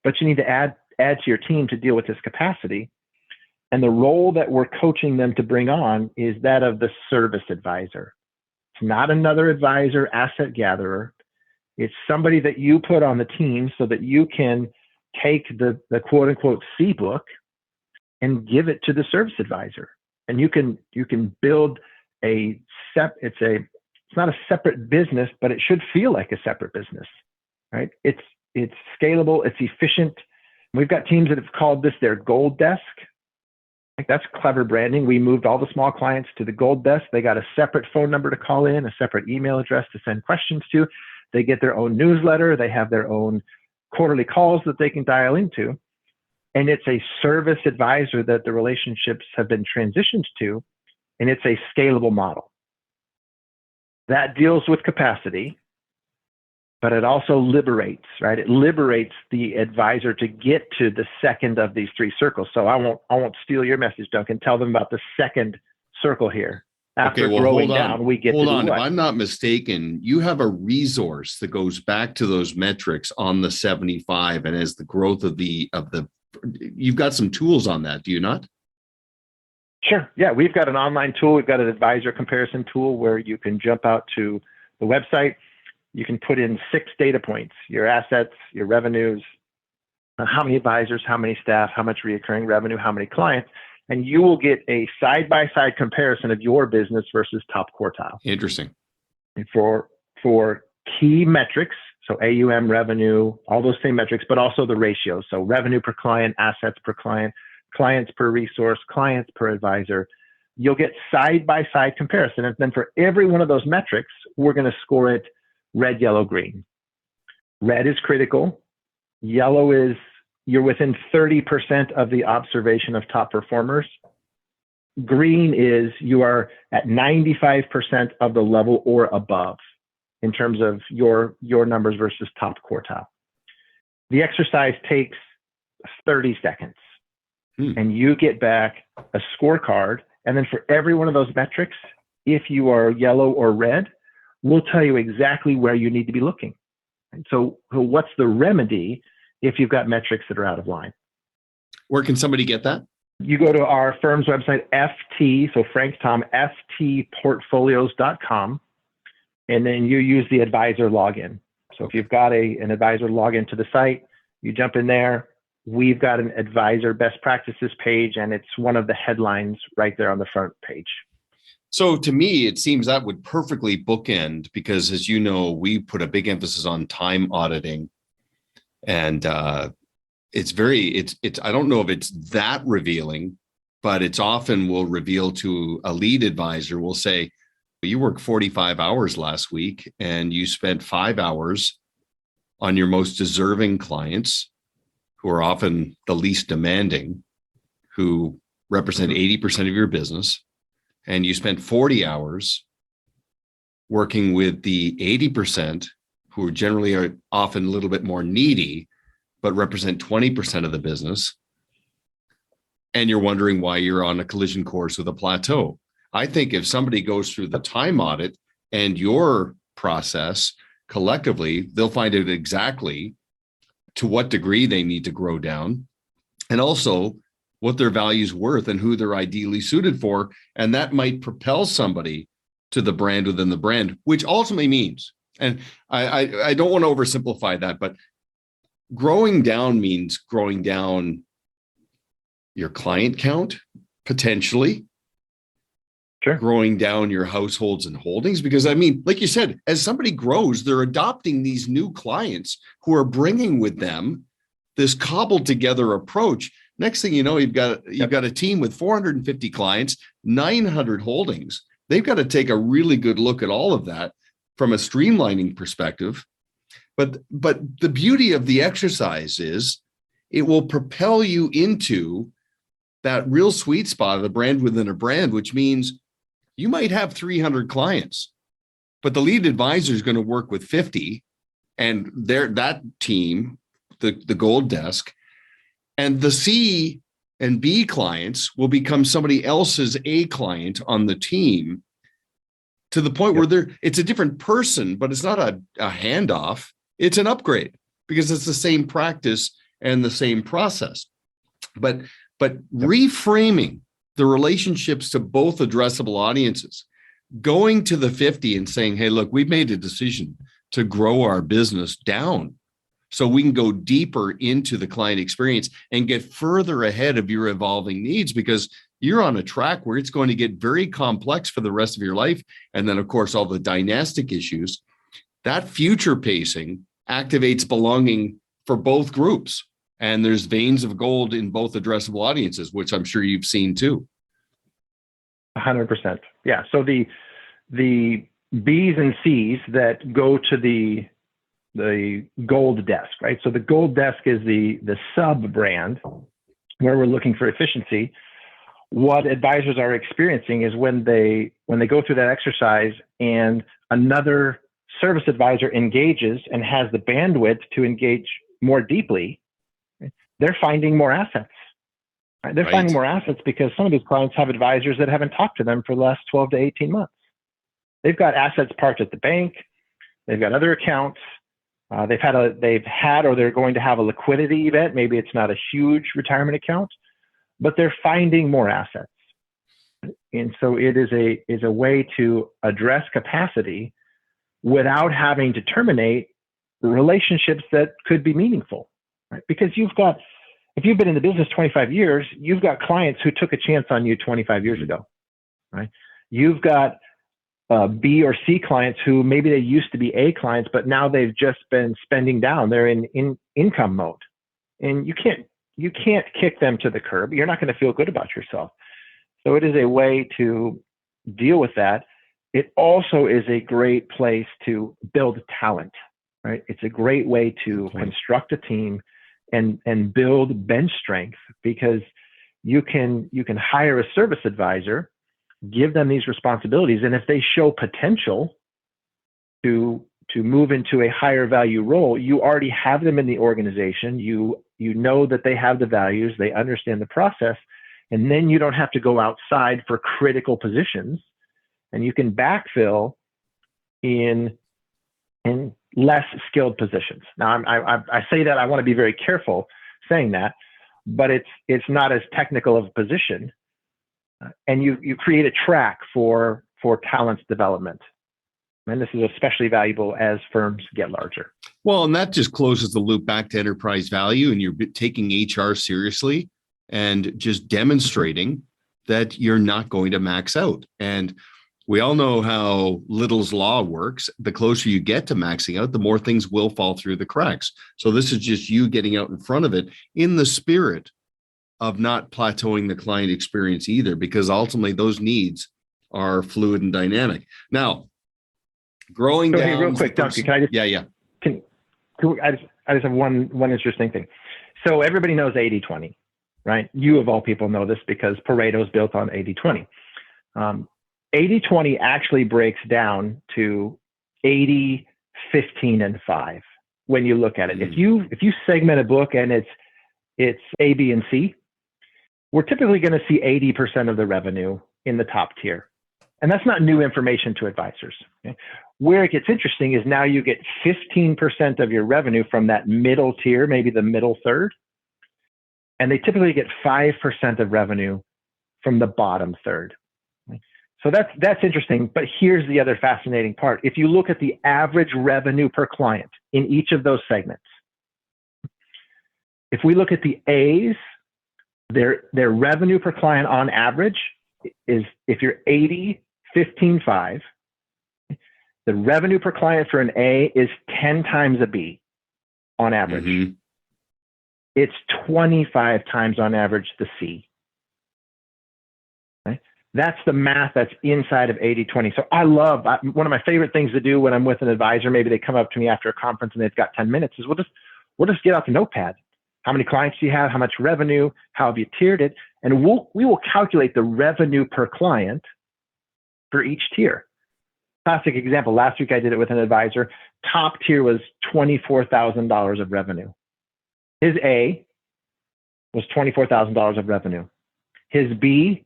but you need to add to your team to deal with this capacity. And the role that we're coaching them to bring on is that of the service advisor. It's not another advisor, asset gatherer. It's somebody that you put on the team so that you can take the quote unquote C book and give it to the service advisor. And you can build it's not a separate business, but it should feel like a separate business, right? It's scalable, it's efficient. We've got teams that have called this their gold desk. Like, that's clever branding. We moved all the small clients to the gold desk. They got a separate phone number to call in, a separate email address to send questions to. They get their own newsletter. They have their own quarterly calls that they can dial into. And it's a service advisor that the relationships have been transitioned to, and it's a scalable model. That deals with capacity, but it also liberates, right? It liberates the advisor to get to the second of these three circles. So I won't steal your message, Duncan. Tell them about the second circle here. After growing down, we get to do what? If I'm not mistaken, you have a resource that goes back to those metrics on the 75, and as the growth of the you've got some tools on that, do you not? Sure. Yeah, we've got an online tool. We've got an advisor comparison tool where you can jump out to the website. You can put in 6 data points: your assets, your revenues, how many advisors, how many staff, how much recurring revenue, how many clients, and you will get a side-by-side comparison of your business versus top quartile. Interesting. And for key metrics, so AUM, revenue, all those same metrics, but also the ratios. So revenue per client, assets per client, clients per resource, clients per advisor. You'll get side-by-side comparison. And then for every one of those metrics, we're going to score it red, yellow, green. Red is critical. Yellow is you're within 30% of the observation of top performers. Green is you are at 95% of the level or above in terms of your numbers versus top quartile. The exercise takes 30 seconds and you get back a scorecard. And then for every one of those metrics, if you are yellow or red, we'll tell you exactly where you need to be looking. And so what's the remedy if you've got metrics that are out of line? Where can somebody get that? You go to our firm's website, FT, so Frank Tom, ftportfolios.com, and then you use the advisor login. So if you've got an advisor login to the site, you jump in there. We've got an advisor best practices page, and it's one of the headlines right there on the front page. So to me, it seems that would perfectly bookend, because as you know, we put a big emphasis on time auditing, and it's I don't know if it's that revealing, but it's often will reveal to a lead advisor, will say, you worked 45 hours last week and you spent 5 hours on your most deserving clients, who are often the least demanding, who represent 80% of your business. And you spent 40 hours working with the 80% who generally are often a little bit more needy, but represent 20% of the business. And you're wondering why you're on a collision course with a plateau. I think if somebody goes through the time audit and your process collectively, they'll find out exactly to what degree they need to grow down, and also what their value's worth and who they're ideally suited for. And that might propel somebody to the brand within the brand, which ultimately means, and I don't want to oversimplify that, but growing down means growing down your client count, potentially. Sure. Growing down your households and holdings, because I mean, like you said, as somebody grows, they're adopting these new clients who are bringing with them this cobbled together approach. Next thing you know, you've got a team with 450 clients, 900 holdings. They've got to take a really good look at all of that from a streamlining perspective. But the beauty of the exercise is it will propel you into that real sweet spot of the brand within a brand, which means you might have 300 clients, but the lead advisor is going to work with 50, and that team, the gold desk, and the C and B clients will become somebody else's A client on the team, to the point where it's a different person, but it's not a handoff. It's an upgrade, because it's the same practice and the same process. But reframing the relationships to both addressable audiences, going to the 50 and saying, hey, look, we've made a decision to grow our business down so we can go deeper into the client experience and get further ahead of your evolving needs, because you're on a track where it's going to get very complex for the rest of your life. And then, of course, all the dynastic issues. That future pacing activates belonging for both groups. And there's veins of gold in both addressable audiences, which I'm sure you've seen too. 100%. Yeah. So the B's and C's that go to the gold desk, right? So the gold desk is the sub brand where we're looking for efficiency. What advisors are experiencing is when they go through that exercise and another service advisor engages and has the bandwidth to engage more deeply, they're finding more assets. Right? They're finding more assets because some of these clients have advisors that haven't talked to them for the last 12 to 18 months. They've got assets parked at the bank. They've got other accounts. They've had or they're going to have a liquidity event. Maybe it's not a huge retirement account, but they're finding more assets. And so it is a way to address capacity without having to terminate relationships that could be meaningful, right? Because if you've been in the business 25 years, you've got clients who took a chance on you 25 years ago, right? You've got B or C clients who maybe they used to be A clients, but now they've just been spending down. They're in income mode, and you can't kick them to the curb. You're not going to feel good about yourself. So it is a way to deal with that. it also is a great place to build talent, right? It's a great way to construct a team and build bench strength, because you can hire a service advisor, give them these responsibilities, and if they show potential to move into a higher value role, you already have them in the organization. You know that they have the values, they understand the process, and then you don't have to go outside for critical positions, and you can backfill in less skilled positions. Now, I say that, I want to be very careful saying that, but it's not as technical of a position, and you create a track for talent development. And this is especially valuable as firms get larger. Well, and that just closes the loop back to enterprise value, and you're taking HR seriously and just demonstrating that you're not going to max out. And we all know how Little's law works. The closer you get to maxing out, the more things will fall through the cracks. So this is just you getting out in front of it in the spirit of not plateauing the client experience either, because ultimately those needs are fluid and dynamic. Now, growing down. Hey, real quick, Duncan, can I just? Yeah. I just have one interesting thing. So everybody knows 80-20, right? You of all people know this because Pareto is built on 80-20. 80-20 actually breaks down to 80, 15, and 5 when you look at it. If you segment a book and it's A, B, and C, we're typically going to see 80% of the revenue in the top tier. And that's not new information to advisors. Okay? Where it gets interesting is now you get 15% of your revenue from that middle tier, maybe the middle third. And they typically get 5% of revenue from the bottom third. Okay? So that's interesting. But here's the other fascinating part. If you look at the average revenue per client in each of those segments, if we look at the A's, their revenue per client on average is, if you're 80, 15, 5, the revenue per client for an A is 10 times a B on average. Mm-hmm. It's 25 times on average the C. Okay? That's the math that's inside of 80-20. So one of my favorite things to do when I'm with an advisor, maybe they come up to me after a conference and they've got 10 minutes, is we'll just get out the notepad. How many clients do you have? How much revenue? How have you tiered it? And we will calculate the revenue per client for each tier. Classic example. Last week I did it with an advisor. Top tier was $24,000 of revenue. His A was $24,000 of revenue. His B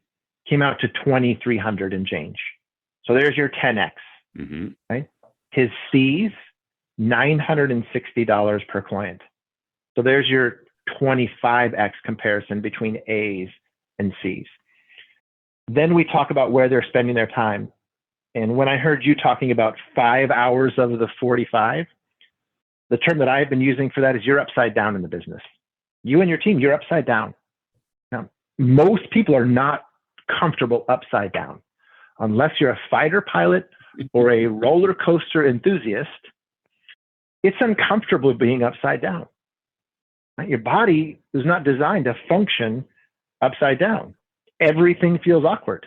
came out to $2,300 and change. So there's your 10x. Mm-hmm. Right? His C's $960 per client. So there's your 25x comparison between A's and C's. Then we talk about where they're spending their time. And when I heard you talking about 5 hours of the 45, the term that I've been using for that is you're upside down in the business. You and your team, you're upside down. Now, most people are not comfortable upside down. Unless you're a fighter pilot or a roller coaster enthusiast, it's uncomfortable being upside down. Right? Your body is not designed to function upside down. Everything feels awkward.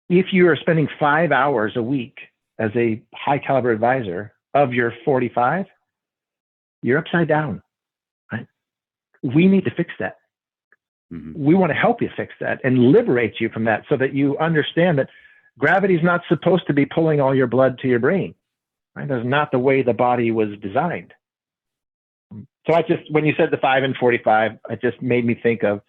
If you are spending 5 hours a week as a high caliber advisor of your 45, you're upside down. Right? We need to fix that. Mm-hmm. We want to help you fix that and liberate you from that so that you understand that gravity is not supposed to be pulling all your blood to your brain. Right? That's not the way the body was designed. So when you said the 5 and 45, it just made me think of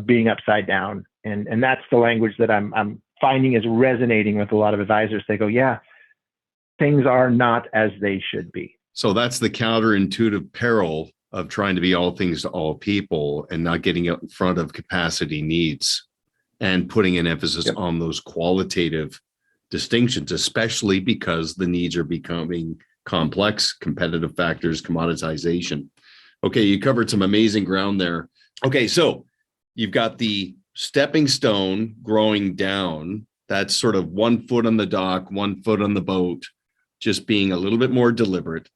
being upside down. And that's the language that I'm finding is resonating with a lot of advisors. They go, yeah, things are not as they should be. So that's the counterintuitive peril of trying to be all things to all people and not getting out in front of capacity needs and putting an emphasis on those qualitative distinctions, especially because the needs are becoming complex, competitive factors, commoditization. Okay, you covered some amazing ground there. Okay, so you've got the stepping stone growing down. That's sort of 1 foot on the dock, 1 foot on the boat, just being a little bit more deliberate.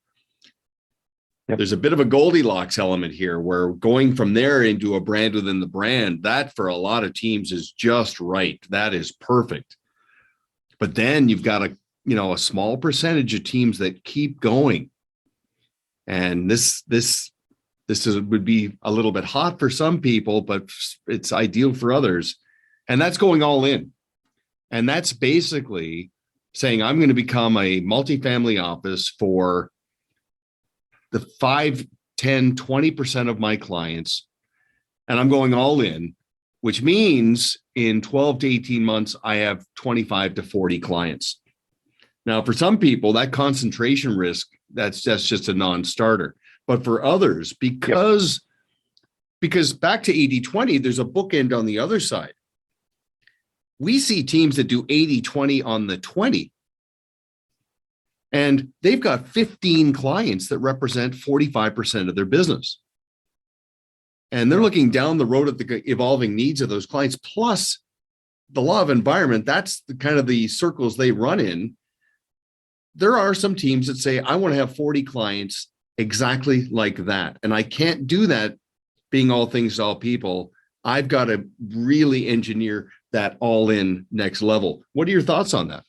Yep. There's a bit of a Goldilocks element here where going from there into a brand within the brand, that for a lot of teams is just right. That is perfect. But then you've got a small percentage of teams that keep going. And this would be a little bit hot for some people, but it's ideal for others. And that's going all in. And that's basically saying, I'm going to become a multifamily office for the 5, 10, 20% of my clients. And I'm going all in, which means in 12 to 18 months, I have 25 to 40 clients. Now, for some people, that concentration risk, that's just a non-starter. But for others, because back to 80-20, there's a bookend on the other side. We see teams that do 80-20 on the 20. And they've got 15 clients that represent 45% of their business. And they're looking down the road at the evolving needs of those clients, plus the law of environment. That's the kind of the circles they run in. There are some teams that say, I want to have 40 clients exactly like that. And I can't do that being all things to all people. I've got to really engineer that all in next level. What are your thoughts on that?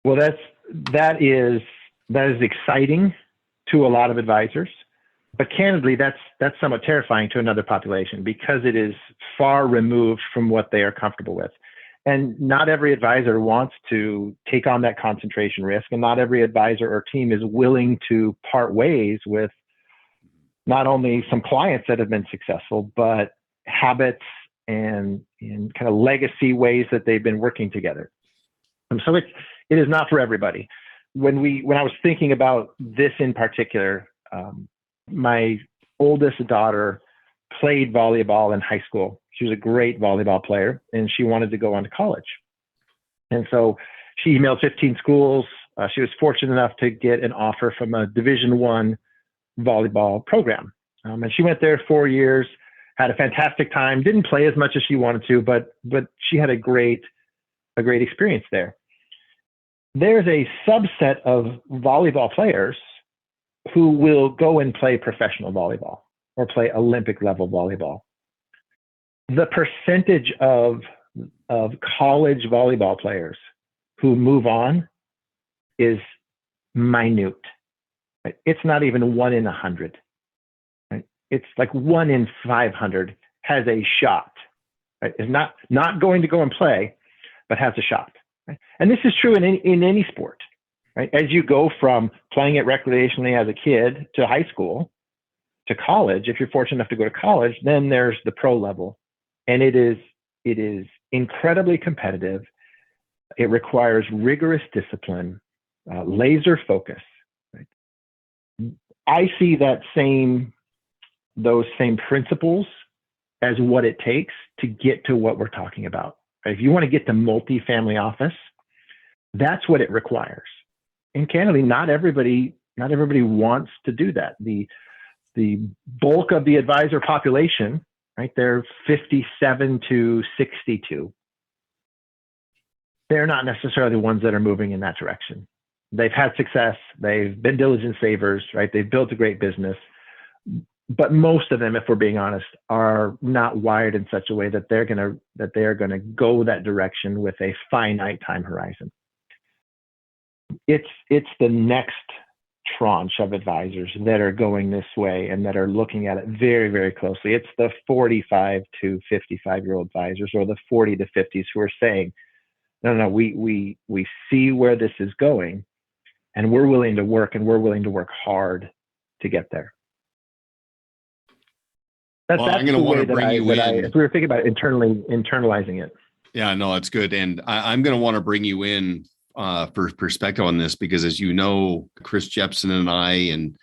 Well, that is exciting to a lot of advisors, but candidly, that's somewhat terrifying to another population because it is far removed from what they are comfortable with. And not every advisor wants to take on that concentration risk, and not every advisor or team is willing to part ways with not only some clients that have been successful, but habits and kind of legacy ways that they've been working together. And so it is not for everybody. When I was thinking about this in particular, my oldest daughter played volleyball in high school. She was a great volleyball player, and she wanted to go on to college. And so she emailed 15 schools. She was fortunate enough to get an offer from a Division I volleyball program. And she went there 4 years, had a fantastic time, didn't play as much as she wanted to, but she had a great experience there. There's a subset of volleyball players who will go and play professional volleyball or play Olympic level volleyball. The percentage of college volleyball players who move on is minute. Right? It's not even 1 in 100. Right? It's like 1 in 500 has a shot. Right? Is not going to go and play, but has a shot. Right? And this is true in any sport. Right? As you go from playing it recreationally as a kid to high school to college, if you're fortunate enough to go to college, then there's the pro level. And it is incredibly competitive. It requires rigorous discipline, laser focus. Right? I see those same principles as what it takes to get to what we're talking about. Right? If you want to get to multifamily office, that's what it requires. And candidly, not everybody wants to do that. The bulk of the advisor population, right? They're 57 to 62. They're not necessarily the ones that are moving in that direction. They've had success. They've been diligent savers, right? They've built a great business. But most of them, if we're being honest, are not wired in such a way that they are going to go that direction with a finite time horizon. It's the next tranche of advisors that are going this way and that are looking at it very, very closely. It's the 45 to 55-year-old advisors or the 40 to 50s who are saying, no, we see where this is going, and we're willing to work, and we're willing to work hard to get there. That's the way that if we were thinking about internalizing it. Yeah, no, that's good. And I'm going to want to bring you in for perspective on this, because as you know, Chris Jepson and I and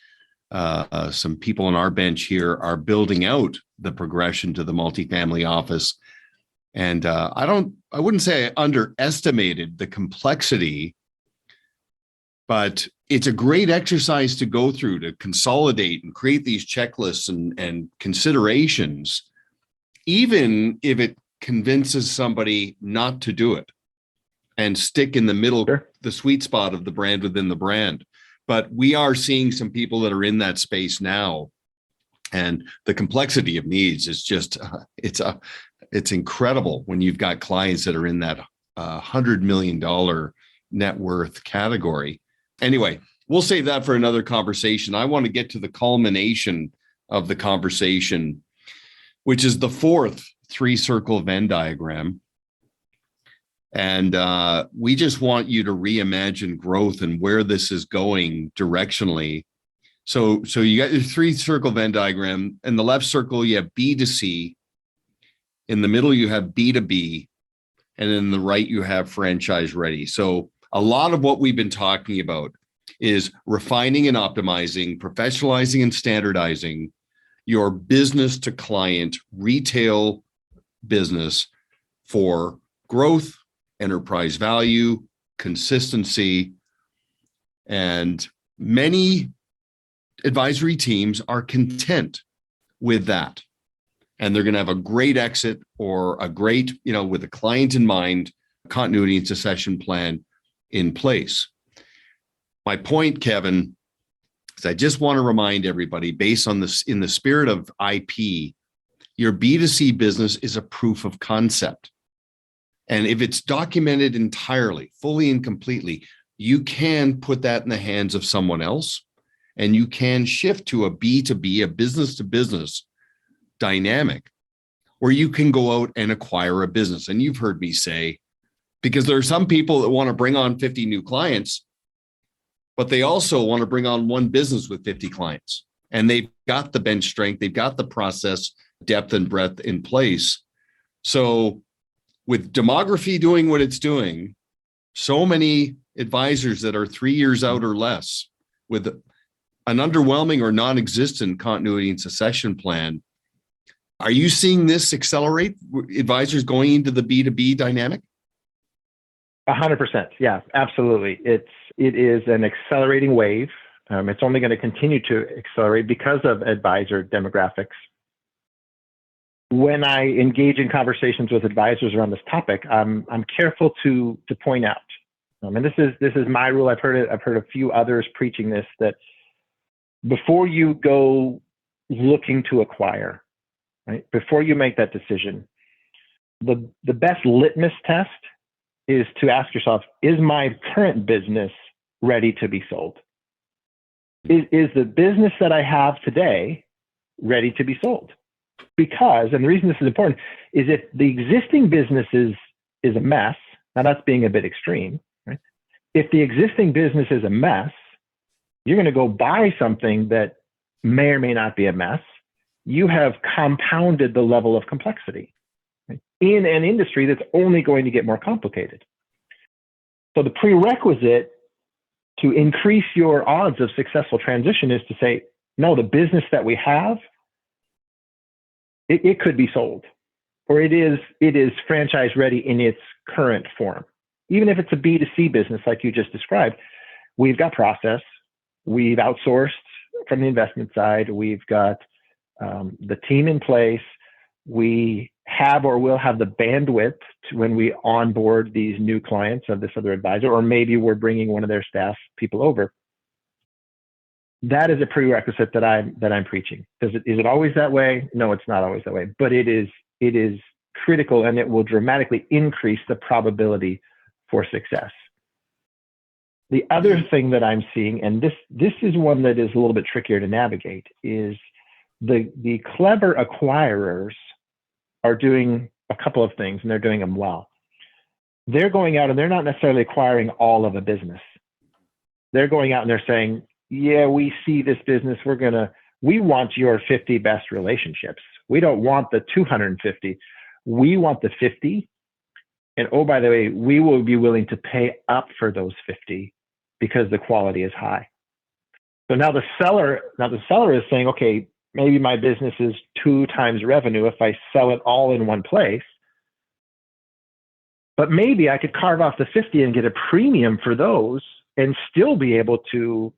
some people on our bench here are building out the progression to the multifamily office. And I wouldn't say I underestimated the complexity, but it's a great exercise to go through to consolidate and create these checklists and considerations, even if it convinces somebody not to do it and stick in the middle, sure, the sweet spot of the brand within the brand. But we are seeing some people that are in that space now, and the complexity of needs is just, it's incredible when you've got clients that are in that $100 million net worth category. Anyway, we'll save that for another conversation. I want to get to the culmination of the conversation, which is the fourth 3-circle Venn diagram. And we just want you to reimagine growth and where this is going directionally. So you got your 3-circle Venn diagram. In the left circle, you have B2C. In the middle, you have B2B. And in the right, you have franchise ready. So a lot of what we've been talking about is refining and optimizing, professionalizing and standardizing your business to client retail business for growth, enterprise value, consistency. And many advisory teams are content with that. And they're going to have a great exit or a great, with a client in mind, continuity and succession plan in place. My point, Kevin, is I just want to remind everybody, based on this, in the spirit of IP, your B2C business is a proof of concept. And if it's documented entirely, fully and completely, you can put that in the hands of someone else, and you can shift to a B2B, a business to business dynamic, where you can go out and acquire a business. And you've heard me say, because there are some people that want to bring on 50 new clients, but they also want to bring on one business with 50 clients. And they've got the bench strength, they've got the process depth and breadth in place. So with demography doing what it's doing, so many advisors that are 3 years out or less with an underwhelming or non-existent continuity and succession plan, are you seeing this accelerate, advisors going into the B2B dynamic? 100%. Yeah, absolutely. It is an accelerating wave. It's only going to continue to accelerate because of advisor demographics. When I engage in conversations with advisors around this topic, I'm careful to point out, and this is my rule. I've heard a few others preaching this, that before you go looking to acquire, right, before you make that decision, the best litmus test is to ask yourself, is my current business ready to be sold? Is the business that I have today ready to be sold? Because, and the reason this is important, is if the existing business is a mess, now that's being a bit extreme, right? If the existing business is a mess, you're going to go buy something that may or may not be a mess. You have compounded the level of complexity, right, in an industry that's only going to get more complicated. So the prerequisite to increase your odds of successful transition is to say, no, the business that we have, it could be sold, or it is franchise ready in its current form. Even if it's a B2C business like you just described, we've got process, we've outsourced from the investment side, we've got the team in place, we have or will have the bandwidth to, when we onboard these new clients of this other advisor, or maybe we're bringing one of their staff people over. That is a prerequisite that I'm preaching. Is it always that way? No, it's not always that way, but it is critical, and it will dramatically increase the probability for success. The other thing that I'm seeing, and this is one that is a little bit trickier to navigate, is the clever acquirers are doing a couple of things, and they're doing them well. They're going out and they're not necessarily acquiring all of a business. They're going out and they're saying, yeah, we see this business. We want your 50 best relationships. We don't want the 250. We want the 50. And oh, by the way, we will be willing to pay up for those 50 because the quality is high. So now the seller is saying, okay, maybe my business is 2 times revenue if I sell it all in one place, but maybe I could carve off the 50 and get a premium for those and still be able to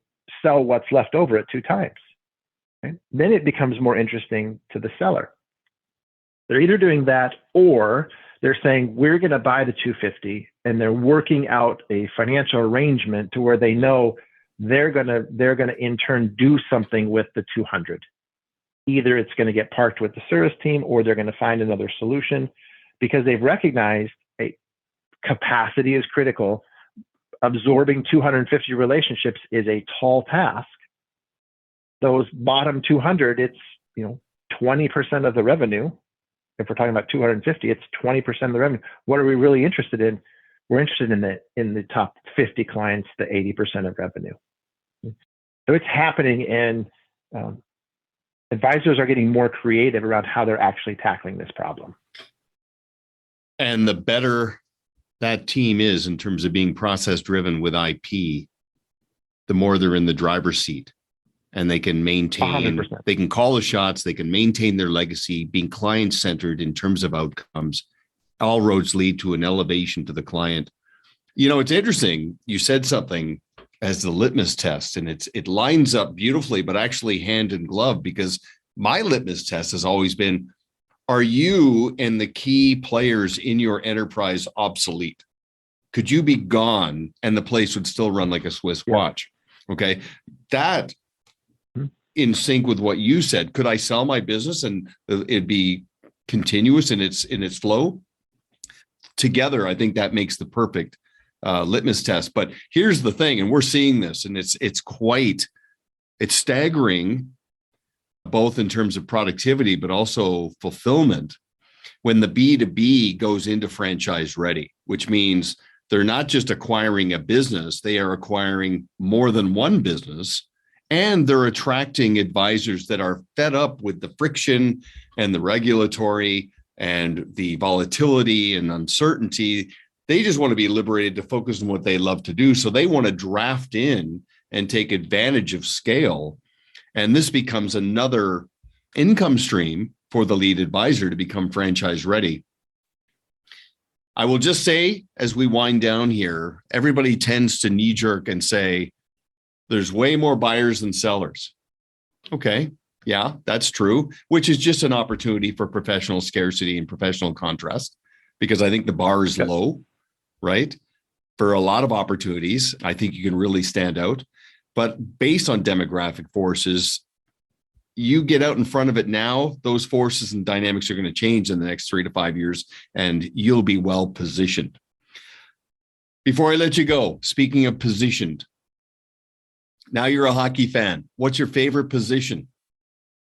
sell what's left over at 2 times. Okay? Then it becomes more interesting to the seller. They're either doing that, or they're saying, we're going to buy the 250, and they're working out a financial arrangement to where they know they're going to in turn do something with the 200. Either it's going to get parked with the service team, or they're going to find another solution, because they've recognized, hey, capacity is critical. Absorbing 250 relationships is a tall task. Those bottom 200, it's 20% of the revenue. If we're talking about 250, it's 20% of the revenue. What are we really interested in? We're interested in the top 50 clients, the 80% of revenue. So it's happening, and advisors are getting more creative around how they're actually tackling this problem. And the better that team is in terms of being process driven with IP, the more they're in the driver's seat, and they can maintain, 100%. They can call the shots, they can maintain their legacy, being client centered in terms of outcomes. All roads lead to an elevation to the client. It's interesting. You said something as the litmus test, and it lines up beautifully, but actually hand in glove, because my litmus test has always been, are you and the key players in your enterprise obsolete? Could you be gone and the place would still run like a Swiss watch? Okay. That in sync with what you said. Could I sell my business and it'd be continuous in its flow? Together, I think that makes the perfect litmus test. But here's the thing, and we're seeing this, and it's staggering, both in terms of productivity, but also fulfillment, when the B2B goes into franchise ready, which means they're not just acquiring a business, they are acquiring more than one business, and they're attracting advisors that are fed up with the friction and the regulatory and the volatility and uncertainty. They just want to be liberated to focus on what they love to do. So they want to draft in and take advantage of scale. And this becomes another income stream for the lead advisor to become franchise ready. I will just say, as we wind down here, everybody tends to knee jerk and say, there's way more buyers than sellers. Okay. Yeah, that's true, which is just an opportunity for professional scarcity and professional contrast, because I think the bar is low, right? For a lot of opportunities, I think you can really stand out. But based on demographic forces, you get out in front of it now, those forces and dynamics are going to change in the next 3 to 5 years, and you'll be well positioned. Before I let you go, speaking of positioned, now you're a hockey fan. What's your favorite position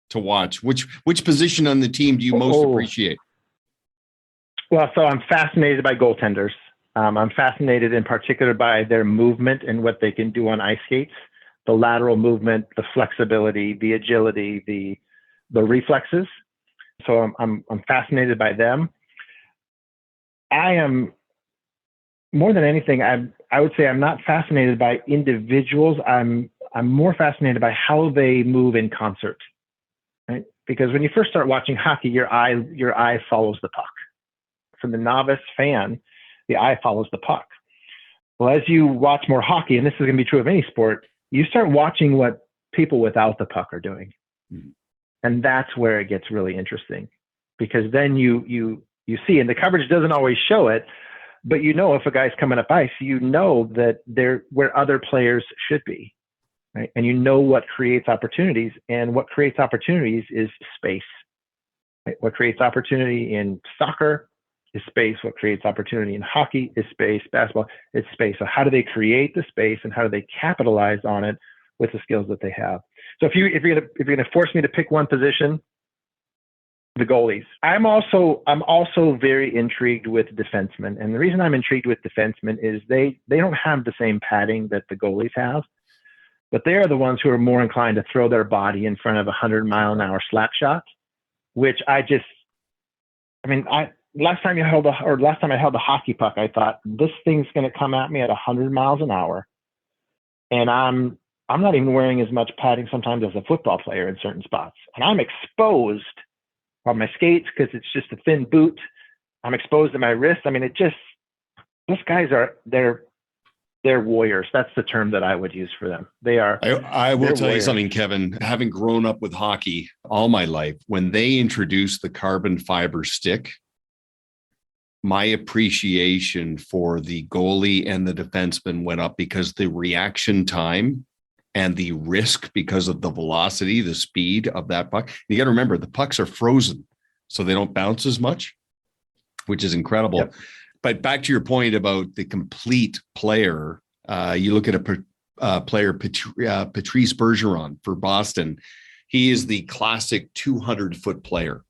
to watch? Which position on the team do you most appreciate? Well, so I'm fascinated by goaltenders. I'm fascinated in particular by their movement and what they can do on ice skates, the lateral movement, the flexibility, the agility, the reflexes. So I'm fascinated by them. I am, more than anything, I would say I'm not fascinated by individuals. I'm more fascinated by how they move in concert. Right? Because when you first start watching hockey, your eye follows the puck. For the novice fan, the eye follows the puck. Well, as you watch more hockey, and this is going to be true of any sport, you start watching what people without the puck are doing. Mm-hmm. And that's where it gets really interesting, because then you see, and the coverage doesn't always show it, but if a guy's coming up ice, that they're where other players should be. Right? And what creates opportunities, and what creates opportunities is space. Right? What creates opportunity in soccer is space. What creates opportunity in hockey is space. Basketball is space. So how do they create the space, and how do they capitalize on it with the skills that they have? So if you're gonna force me to pick one position, the goalies. I'm also very intrigued with defensemen, and the reason I'm intrigued with defensemen is they don't have the same padding that the goalies have. But they are the ones who are more inclined to throw their body in front of a 100-mile-an-hour slap shot, which last time I held a hockey puck, I thought, this thing's going to come at me at 100 miles an hour. And I'm not even wearing as much padding sometimes as a football player in certain spots. And I'm exposed on my skates because it's just a thin boot. I'm exposed to my wrist. Those guys they're warriors. That's the term that I would use for them. They are. I will tell you something, Kevin. Having grown up with hockey all my life, when they introduced the carbon fiber stick, my appreciation for the goalie and the defenseman went up, because the reaction time and the risk because of the velocity, the speed of that puck. You got to remember, the pucks are frozen, so they don't bounce as much, which is incredible. Yep. But back to your point about the complete player, you look at a player, Patrice Bergeron for Boston. He is the classic 200-foot player.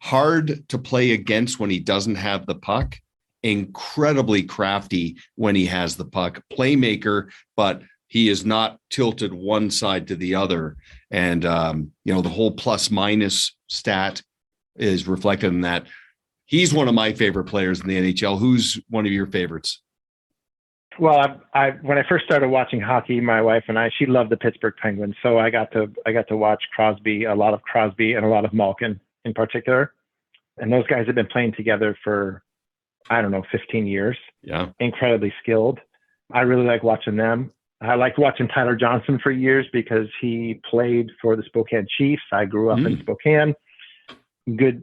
Hard to play against when he doesn't have the puck. Incredibly crafty when he has the puck. Playmaker, but he is not tilted one side to the other. And, the whole plus minus stat is reflected in that. He's one of my favorite players in the NHL. Who's one of your favorites? Well, when I first started watching hockey, my wife and she loved the Pittsburgh Penguins. So I got to watch Crosby, a lot of Crosby and a lot of Malkin in particular. And those guys have been playing together for, 15 years. Yeah. Incredibly skilled. I really like watching them. I liked watching Tyler Johnson for years because he played for the Spokane Chiefs. I grew up in Spokane. Good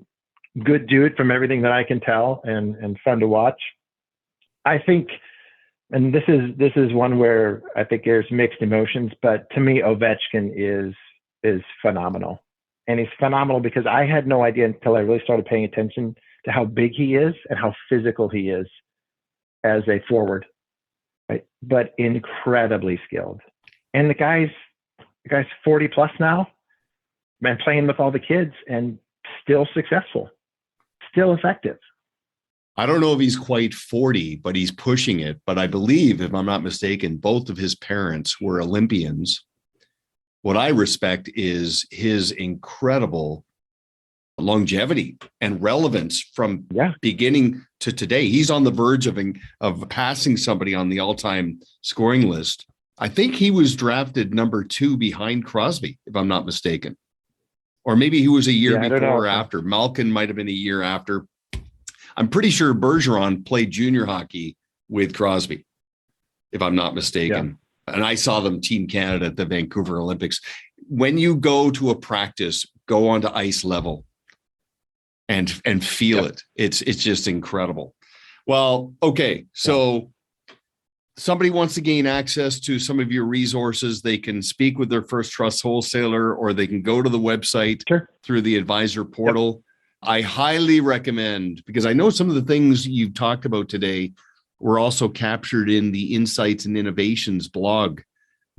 dude from everything that I can tell, and fun to watch. I think, and this is one where I think there's mixed emotions, but to me, Ovechkin is phenomenal. And he's phenomenal because I had no idea until I really started paying attention to how big he is and how physical he is as a forward, right? But incredibly skilled. And the guy's 40 plus now, man, playing with all the kids and still successful, still effective. I don't know if he's quite 40, but he's pushing it. But I believe, if I'm not mistaken, both of his parents were Olympians. What I respect is his incredible longevity and relevance from beginning to today. He's on the verge of passing somebody on the all-time scoring list. I think he was drafted number 2 behind Crosby, if I'm not mistaken. Or maybe he was a year before or after. Malkin might have been a year after. I'm pretty sure Bergeron played junior hockey with Crosby, if I'm not mistaken. Yeah. And I saw them Team Canada at the Vancouver Olympics. When you go to a practice, go onto ice level and feel it. It's just incredible. Well, okay. So somebody wants to gain access to some of your resources. They can speak with their First Trust wholesaler, or they can go to the website through the advisor portal. I highly recommend, because I know some of the things you've talked about today were also captured in the Insights and Innovations blog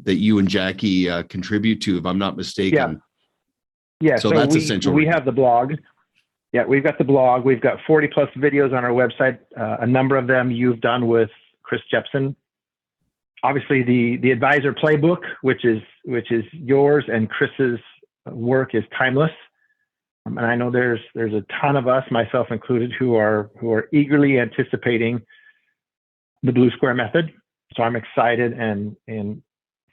that you and Jackie contribute to, if I'm not mistaken. Yeah. So that's essential. We have the blog. Yeah, we've got the blog. We've got 40 plus videos on our website. A number of them you've done with Chris Jepson. Obviously, the advisor playbook, which is yours and Chris's work, is timeless. And I know there's a ton of us, myself included, who are eagerly anticipating the Blue Square method. So I'm excited. And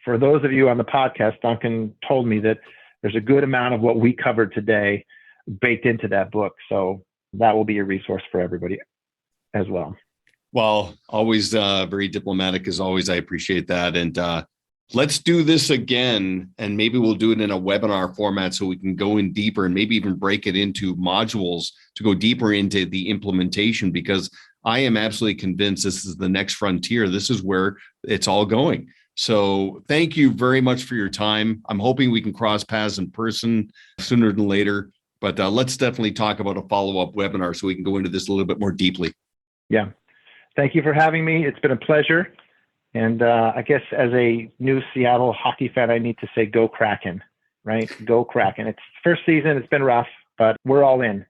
for those of you on the podcast, Duncan told me that there's a good amount of what we covered today baked into that book. So that will be a resource for everybody as well. Well, always very diplomatic as always. I appreciate that. And let's do this again. And maybe we'll do it in a webinar format so we can go in deeper and maybe even break it into modules to go deeper into the implementation, because I am absolutely convinced this is the next frontier. This is where it's all going. So thank you very much for your time. I'm hoping we can cross paths in person sooner than later, but let's definitely talk about a follow-up webinar so we can go into this a little bit more deeply. Yeah. Thank you for having me. It's been a pleasure. And I guess as a new Seattle hockey fan, I need to say, go Kraken, right? Go Kraken. It's first season. It's been rough, but we're all in.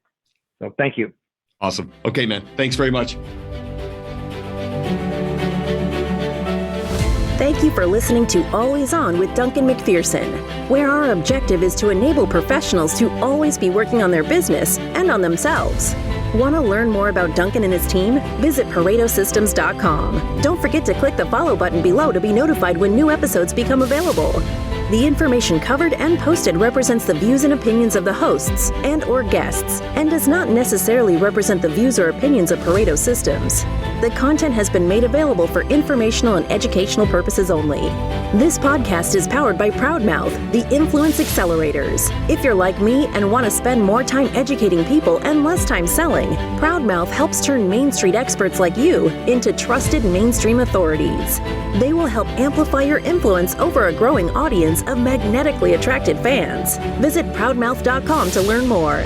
So thank you. Awesome. Okay, man. Thanks very much. Thank you for listening to Always On with Duncan MacPherson, where our objective is to enable professionals to always be working on their business and on themselves. Want to learn more about Duncan and his team? Visit ParetoSystems.com. Don't forget to click the follow button below to be notified when new episodes become available. The information covered and posted represents the views and opinions of the hosts and/or guests and does not necessarily represent the views or opinions of Pareto Systems. The content has been made available for informational and educational purposes only. This podcast is powered by Proudmouth, the Influence Accelerators. If you're like me and want to spend more time educating people and less time selling, Proudmouth helps turn Main Street experts like you into trusted mainstream authorities. They will help amplify your influence over a growing audience of magnetically attracted fans. Visit proudmouth.com to learn more.